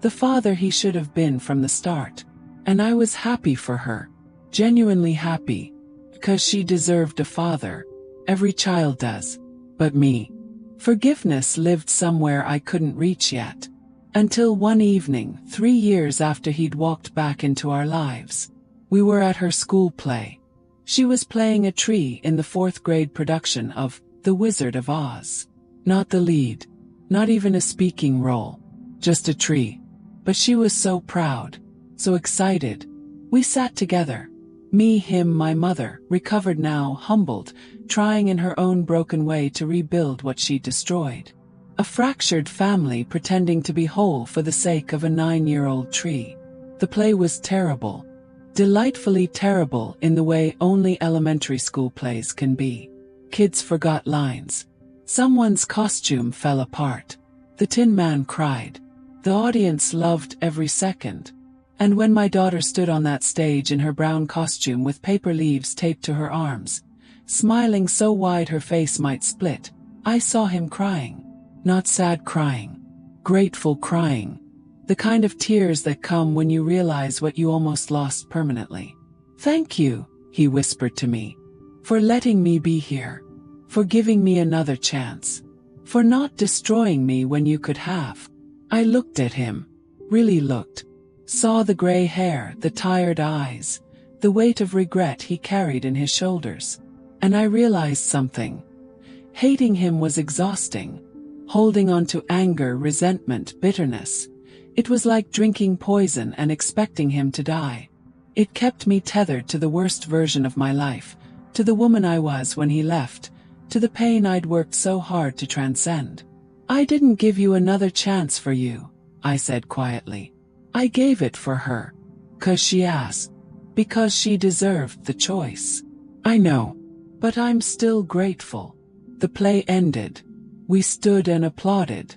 the father he should have been from the start. And I was happy for her, genuinely happy, because she deserved a father. Every child does. But me. Forgiveness lived somewhere I couldn't reach yet. Until one evening, 3 years after he'd walked back into our lives. We were at her school play. She was playing a tree in the 4th grade production of The Wizard of Oz. Not the lead. Not even a speaking role. Just a tree. But she was so proud. So excited. We sat together. Me, him, my mother, recovered now, humbled, trying in her own broken way to rebuild what she destroyed. A fractured family pretending to be whole for the sake of a 9-year-old tree. The play was terrible. Delightfully terrible in the way only elementary school plays can be. Kids forgot lines. Someone's costume fell apart. The Tin Man cried. The audience loved every second. And when my daughter stood on that stage in her brown costume with paper leaves taped to her arms, smiling so wide her face might split, I saw him crying. Not sad crying. Grateful crying. The kind of tears that come when you realize what you almost lost permanently. "Thank you," he whispered to me, "for letting me be here. For giving me another chance. For not destroying me when you could have." I looked at him. Really looked. Saw the gray hair, the tired eyes, the weight of regret he carried in his shoulders. And I realized something. Hating him was exhausting. Holding on to anger, resentment, bitterness. It was like drinking poison and expecting him to die. It kept me tethered to the worst version of my life, to the woman I was when he left, to the pain I'd worked so hard to transcend. "I didn't give you another chance for you," I said quietly. "I gave it for her. 'Cause she asked. Because she deserved the choice." "I know. But I'm still grateful." The play ended. We stood and applauded.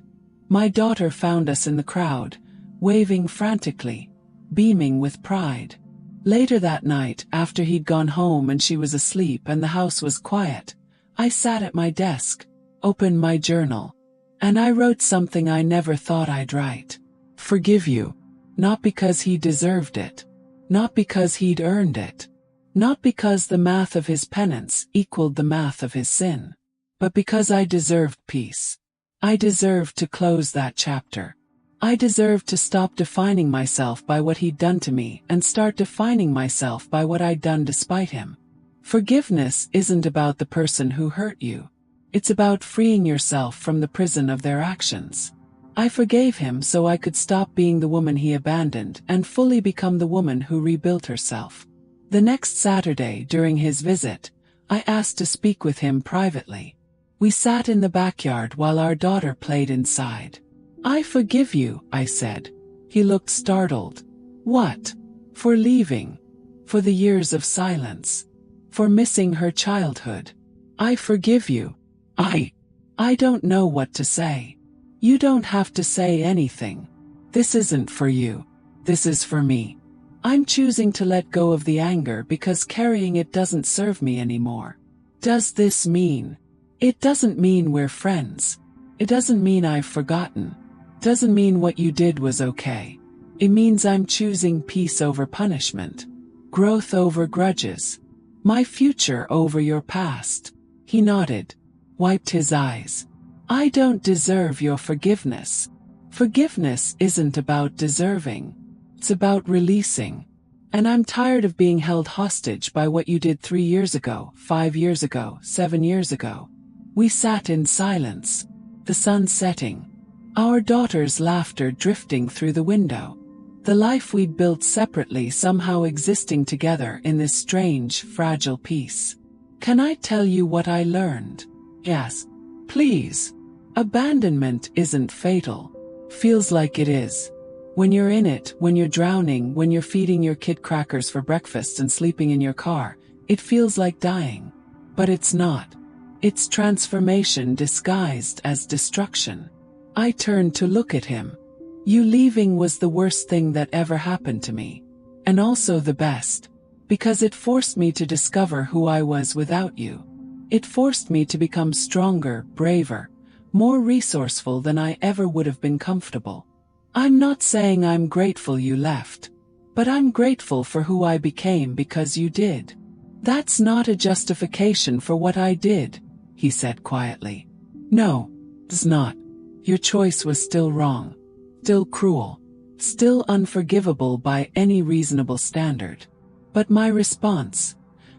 My daughter found us in the crowd, waving frantically, beaming with pride. Later that night, after he'd gone home and she was asleep and the house was quiet, I sat at my desk, opened my journal, and I wrote something I never thought I'd write. "Forgive you. Not because he deserved it. Not because he'd earned it. Not because the math of his penance equaled the math of his sin. But because I deserved peace. I deserved to close that chapter. I deserved to stop defining myself by what he'd done to me and start defining myself by what I'd done despite him. Forgiveness isn't about the person who hurt you. It's about freeing yourself from the prison of their actions. I forgave him so I could stop being the woman he abandoned and fully become the woman who rebuilt herself. The next Saturday during his visit, I asked to speak with him privately. We sat in the backyard while our daughter played inside. "I forgive you," I said. He looked startled. "What?" "For leaving. For the years of silence. For missing her childhood. I forgive you." I don't know what to say." "You don't have to say anything. This isn't for you. This is for me. I'm choosing to let go of the anger because carrying it doesn't serve me anymore. Does this mean?" "It doesn't mean we're friends. It doesn't mean I've forgotten. Doesn't mean what you did was okay. It means I'm choosing peace over punishment. Growth over grudges. My future over your past. He nodded, wiped his eyes. I don't deserve your forgiveness. Forgiveness isn't about deserving. It's about releasing. And I'm tired of being held hostage by what you did 3 years ago, 5 years ago, 7 years ago. We sat in silence, the sun setting, our daughter's laughter drifting through the window. The life we'd built separately somehow existing together in this strange, fragile piece. Can I tell you what I learned? Yes. Please. Abandonment isn't fatal. Feels like it is. When you're in it, when you're drowning, when you're feeding your kid crackers for breakfast and sleeping in your car, it feels like dying. But it's not. It's transformation disguised as destruction. I turned to look at him. You leaving was the worst thing that ever happened to me. And also the best. Because it forced me to discover who I was without you. It forced me to become stronger, braver, more resourceful than I ever would have been comfortable. I'm not saying I'm grateful you left. But I'm grateful for who I became because you did. That's not a justification for what I did, he said quietly. No, it's not. Your choice was still wrong. Still cruel, still unforgivable by any reasonable standard. But my response,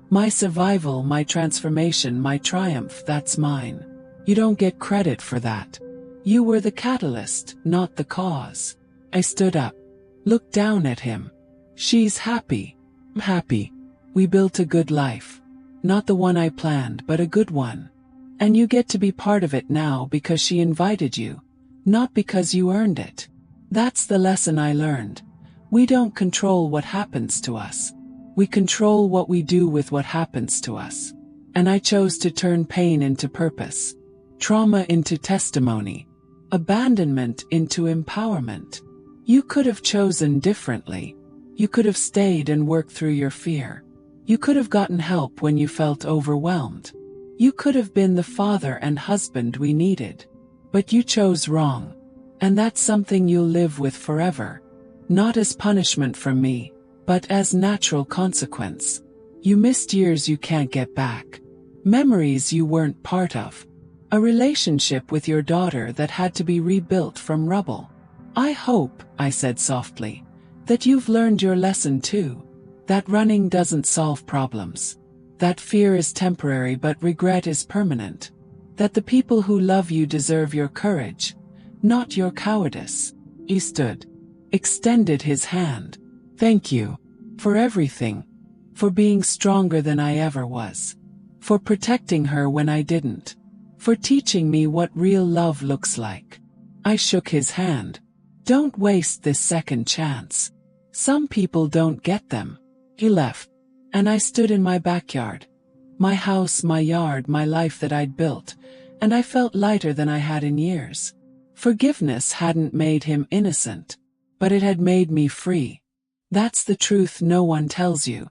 my survival, my transformation, my triumph, that's mine. You don't get credit for that. You were the catalyst, not the cause. I stood up, looked down at him. She's happy. I'm happy. We built a good life. Not the one I planned, but a good one. And you get to be part of it now because she invited you, not because you earned it. That's the lesson I learned. We don't control what happens to us. We control what we do with what happens to us. And I chose to turn pain into purpose, trauma into testimony, abandonment into empowerment. You could have chosen differently. You could have stayed and worked through your fear. You could have gotten help when you felt overwhelmed. You could have been the father and husband we needed. But you chose wrong. And that's something you'll live with forever. Not as punishment from me, but as natural consequence. You missed years you can't get back. Memories you weren't part of. A relationship with your daughter that had to be rebuilt from rubble. I hope, I said softly, that you've learned your lesson too. That running doesn't solve problems. That fear is temporary but regret is permanent. That the people who love you deserve your courage, not your cowardice. He stood, extended his hand. Thank you. For everything. For being stronger than I ever was. For protecting her when I didn't. For teaching me what real love looks like. I shook his hand. Don't waste this second chance. Some people don't get them. He left. And I stood in my backyard. My house, my yard, my life that I'd built. And I felt lighter than I had in years. Forgiveness hadn't made him innocent. But it had made me free. That's the truth no one tells you.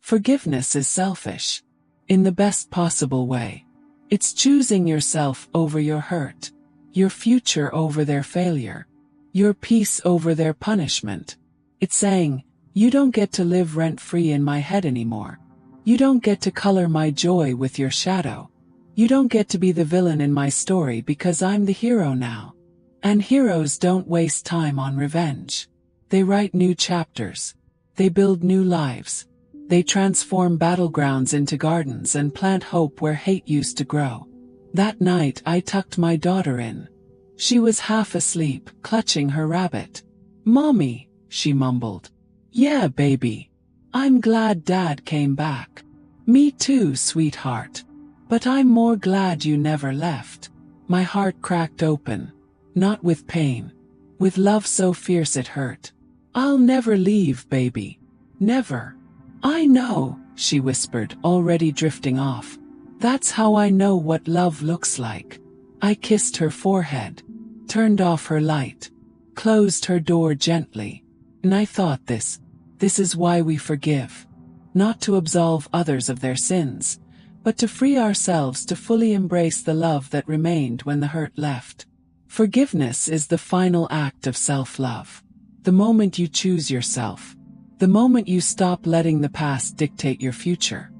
Forgiveness is selfish. In the best possible way. It's choosing yourself over your hurt. Your future over their failure. Your peace over their punishment. It's saying, you don't get to live rent-free in my head anymore. You don't get to color my joy with your shadow. You don't get to be the villain in my story because I'm the hero now. And heroes don't waste time on revenge. They write new chapters. They build new lives. They transform battlegrounds into gardens and plant hope where hate used to grow. That night I tucked my daughter in. She was half asleep, clutching her rabbit. Mommy, she mumbled. Yeah, baby. I'm glad Dad came back. Me too, sweetheart. But I'm more glad you never left. My heart cracked open. Not with pain. With love so fierce it hurt. I'll never leave, baby. Never. I know, she whispered, already drifting off. That's how I know what love looks like. I kissed her forehead. Turned off her light. Closed her door gently. And I thought this is why we forgive. Not to absolve others of their sins, but to free ourselves to fully embrace the love that remained when the hurt left. Forgiveness is the final act of self-love. The moment you choose yourself. The moment you stop letting the past dictate your future.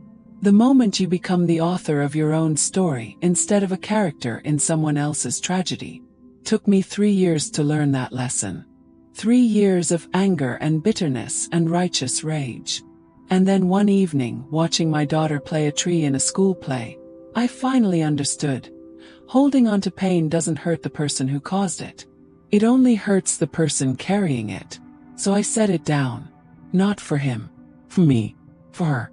The moment you become the author of your own story instead of a character in someone else's tragedy. Took me 3 years to learn that lesson. 3 years of anger and bitterness and righteous rage. And then one evening, watching my daughter play a tree in a school play, I finally understood. Holding on to pain doesn't hurt the person who caused it. It only hurts the person carrying it. So I set it down. Not for him. For me. For her.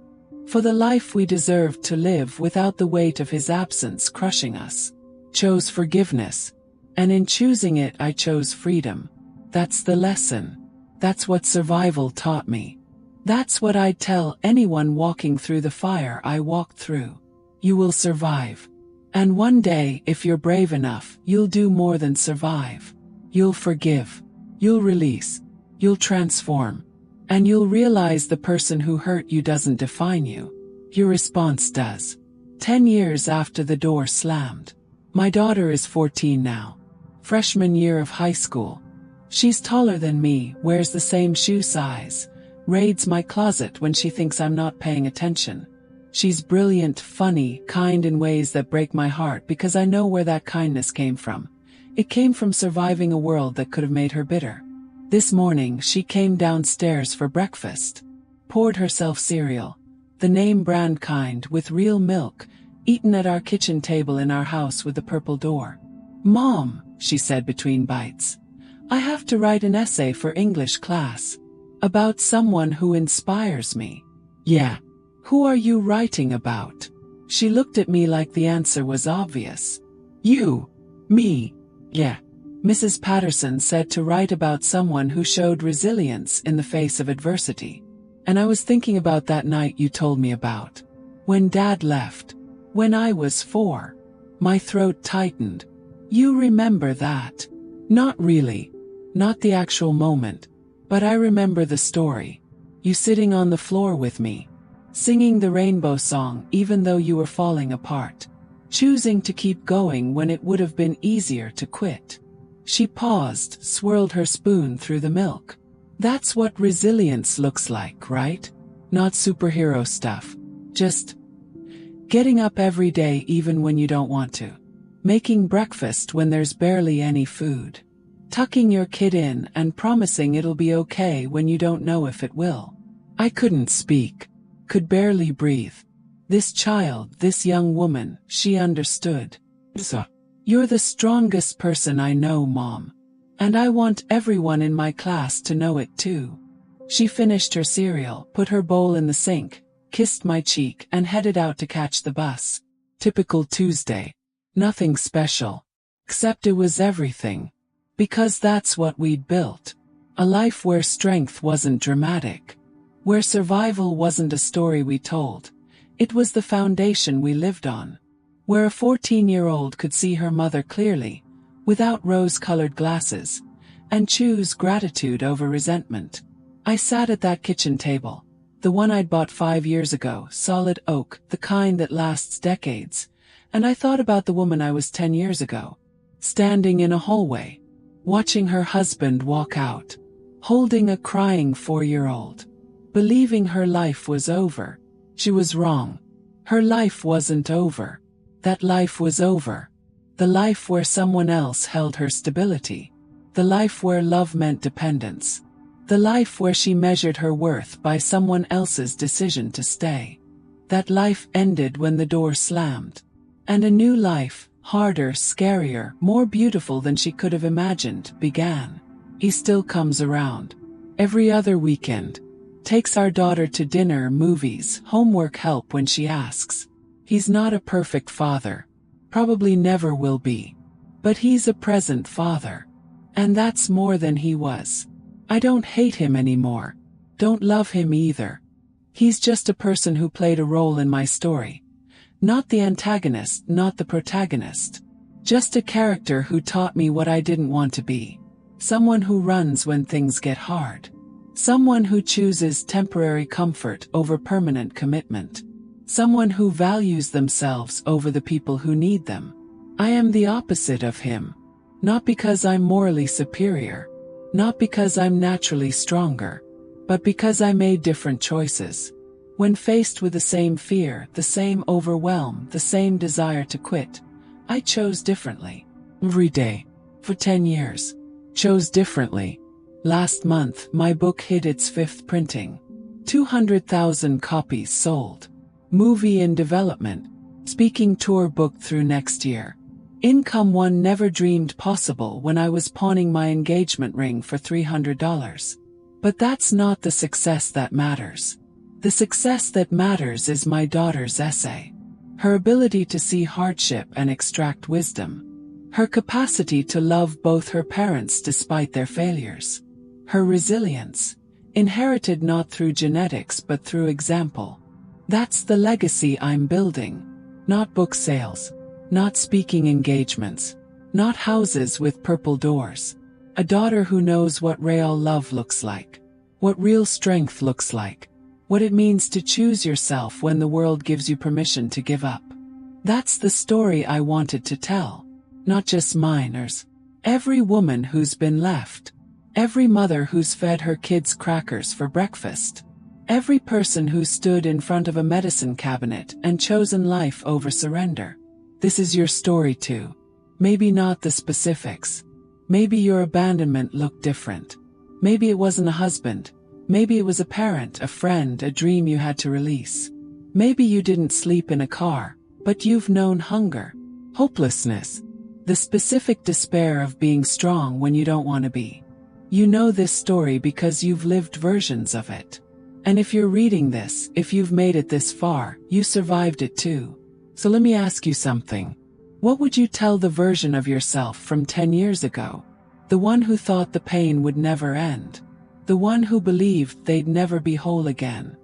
For the life we deserved to live without the weight of his absence crushing us. Chose forgiveness. And in choosing it I chose freedom. That's the lesson. That's what survival taught me. That's what I'd tell anyone walking through the fire I walked through. You will survive. And one day, if you're brave enough, you'll do more than survive. You'll forgive. You'll release. You'll transform. And you'll realize the person who hurt you doesn't define you. Your response does. 10 years after the door slammed. My daughter is 14 now. Freshman year of high school. She's taller than me, wears the same shoe size, raids my closet when she thinks I'm not paying attention. She's brilliant, funny, kind in ways that break my heart because I know where that kindness came from. It came from surviving a world that could have made her bitter. This morning she came downstairs for breakfast. Poured herself cereal, the name brand kind with real milk, eaten at our kitchen table in our house with the purple door. "Mom," she said between bites, "I have to write an essay for English class. About someone who inspires me." "Yeah. Who are you writing about?" She looked at me like the answer was obvious. "You." "Me." "Yeah." Mrs. Patterson said to write about someone who showed resilience in the face of adversity. And I was thinking about that night you told me about. When Dad left. When I was 4. My throat tightened. You remember that? Not really. Not the actual moment. But I remember the story. You sitting on the floor with me. Singing the rainbow song even though you were falling apart. Choosing to keep going when it would have been easier to quit. She paused, swirled her spoon through the milk. That's what resilience looks like, right? Not superhero stuff. Just getting up every day even when you don't want to. Making breakfast when there's barely any food. Tucking your kid in and promising it'll be okay when you don't know if it will. I couldn't speak. Could barely breathe. This child, this young woman, she understood. So, you're the strongest person I know, Mom. And I want everyone in my class to know it too. She finished her cereal, put her bowl in the sink, kissed my cheek and headed out to catch the bus. Typical Tuesday. Nothing special. Except it was everything. Because that's what we'd built. A life where strength wasn't dramatic. Where survival wasn't a story we told. It was the foundation we lived on. Where a 14-year-old could see her mother clearly, without rose-colored glasses, and choose gratitude over resentment. I sat at that kitchen table, the one I'd bought 5 years ago, solid oak, the kind that lasts decades, and I thought about the woman I was 10 years ago, standing in a hallway, watching her husband walk out, holding a crying 4-year-old, believing her life was over. She was wrong. Her life wasn't over. That life was over. The life where someone else held her stability. The life where love meant dependence. The life where she measured her worth by someone else's decision to stay. That life ended when the door slammed. And a new life, harder, scarier, more beautiful than she could have imagined, began. He still comes around. Every other weekend. Takes our daughter to dinner, movies, homework help when she asks. He's not a perfect father. Probably never will be. But he's a present father. And that's more than he was. I don't hate him anymore. Don't love him either. He's just a person who played a role in my story. Not the antagonist, not the protagonist. Just a character who taught me what I didn't want to be. Someone who runs when things get hard. Someone who chooses temporary comfort over permanent commitment. Someone who values themselves over the people who need them. I am the opposite of him. Not because I'm morally superior. Not because I'm naturally stronger. But because I made different choices. When faced with the same fear, the same overwhelm, the same desire to quit, I chose differently. Every day. For 10 years. Chose differently. Last month, my book hit its 5th printing. 200,000 copies sold. Movie in development. Speaking tour booked through next year. Income one never dreamed possible when I was pawning my engagement ring for $300. But that's not the success that matters. The success that matters is my daughter's essay. Her ability to see hardship and extract wisdom. Her capacity to love both her parents despite their failures. Her resilience, inherited not through genetics but through example. That's the legacy I'm building. Not book sales. Not speaking engagements. Not houses with purple doors. A daughter who knows what real love looks like. What real strength looks like. What it means to choose yourself when the world gives you permission to give up. That's the story I wanted to tell. Not just minors. Every woman who's been left. Every mother who's fed her kids crackers for breakfast. Every person who stood in front of a medicine cabinet and chosen life over surrender. This is your story too. Maybe not the specifics. Maybe your abandonment looked different. Maybe it wasn't a husband. Maybe it was a parent, a friend, a dream you had to release. Maybe you didn't sleep in a car, but you've known hunger, hopelessness, the specific despair of being strong when you don't want to be. You know this story because you've lived versions of it. And if you're reading this, if you've made it this far, you survived it too. So let me ask you something. What would you tell the version of yourself from 10 years ago? The one who thought the pain would never end. The one who believed they'd never be whole again.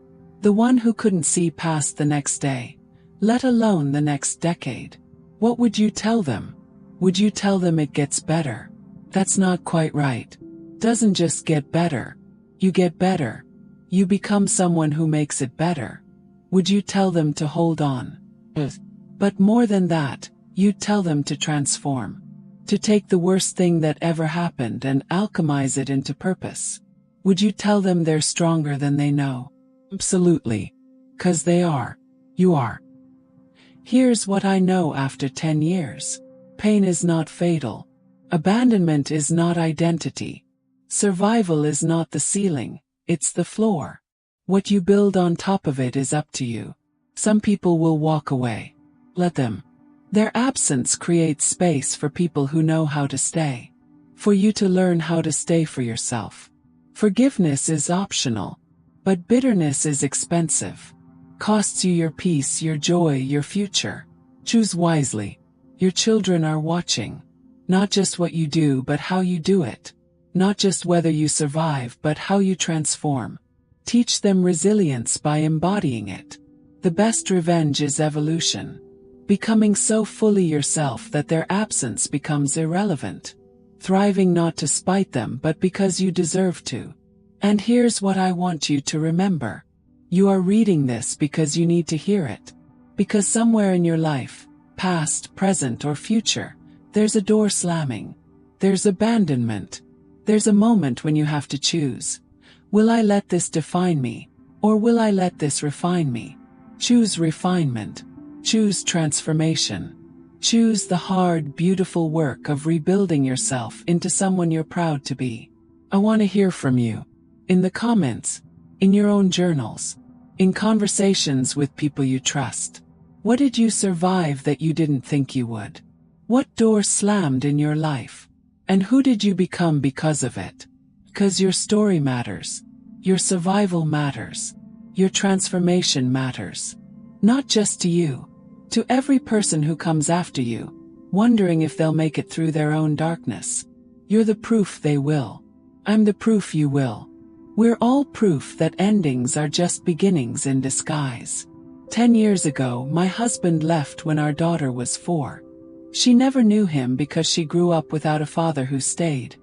The one who couldn't see past the next day, let alone the next decade. What would you tell them? Would you tell them it gets better? That's not quite right. Doesn't just get better. You get better. You become someone who makes it better. Would you tell them to hold on? But more than that, you'd tell them to transform. To take the worst thing that ever happened and alchemize it into purpose. Would you tell them they're stronger than they know? Absolutely. 'Cause they are. You are. Here's what I know after 10 years. Pain is not fatal. Abandonment is not identity. Survival is not the ceiling, it's the floor. What you build on top of it is up to you. Some people will walk away. Let them. Their absence creates space for people who know how to stay. For you to learn how to stay for yourself. Forgiveness is optional, but bitterness is expensive. Costs you your peace, your joy, your future. Choose wisely. Your children are watching. Not just what you do, but how you do it. Not just whether you survive, but how you transform. Teach them resilience by embodying it. The best revenge is evolution. Becoming so fully yourself that their absence becomes irrelevant. Thriving not to spite them but because you deserve to. And here's what I want you to remember. You are reading this because you need to hear it. Because somewhere in your life, past, present, or future, there's a door slamming. There's abandonment. There's a moment when you have to choose. Will I let this define me? Or will I let this refine me? Choose refinement. Choose transformation. Choose the hard, beautiful work of rebuilding yourself into someone you're proud to be. I want to hear from you. In the comments. In your own journals. In conversations with people you trust. What did you survive that you didn't think you would? What door slammed in your life? And who did you become because of it? Because your story matters. Your survival matters. Your transformation matters. Not just to you. To every person who comes after you, wondering if they'll make it through their own darkness. You're the proof they will. I'm the proof you will. We're all proof that endings are just beginnings in disguise. 10 years ago, my husband left when our daughter was 4. She never knew him because she grew up without a father who stayed,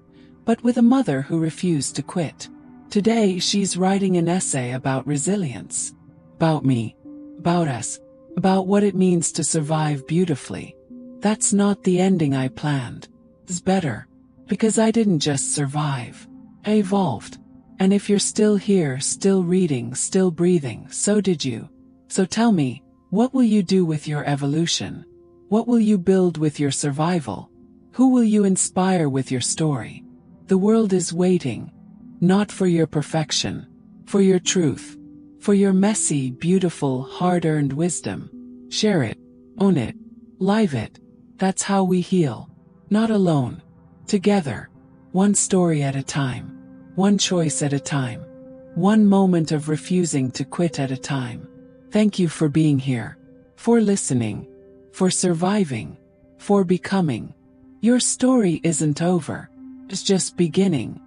but with a mother who refused to quit. Today, she's writing an essay about resilience. About me. About us. About what it means to survive beautifully. That's not the ending I planned. It's better. Because I didn't just survive. I evolved. And if you're still here, still reading, still breathing, so did you. So tell me, what will you do with your evolution? What will you build with your survival? Who will you inspire with your story? The world is waiting, not for your perfection, for your truth, for your messy, beautiful, hard-earned wisdom. Share it, own it, live it. That's how we heal. Not alone. Together. One story at a time. One choice at a time. One moment of refusing to quit at a time. Thank you for being here. For listening. For surviving. For becoming. Your story isn't over. It's just beginning.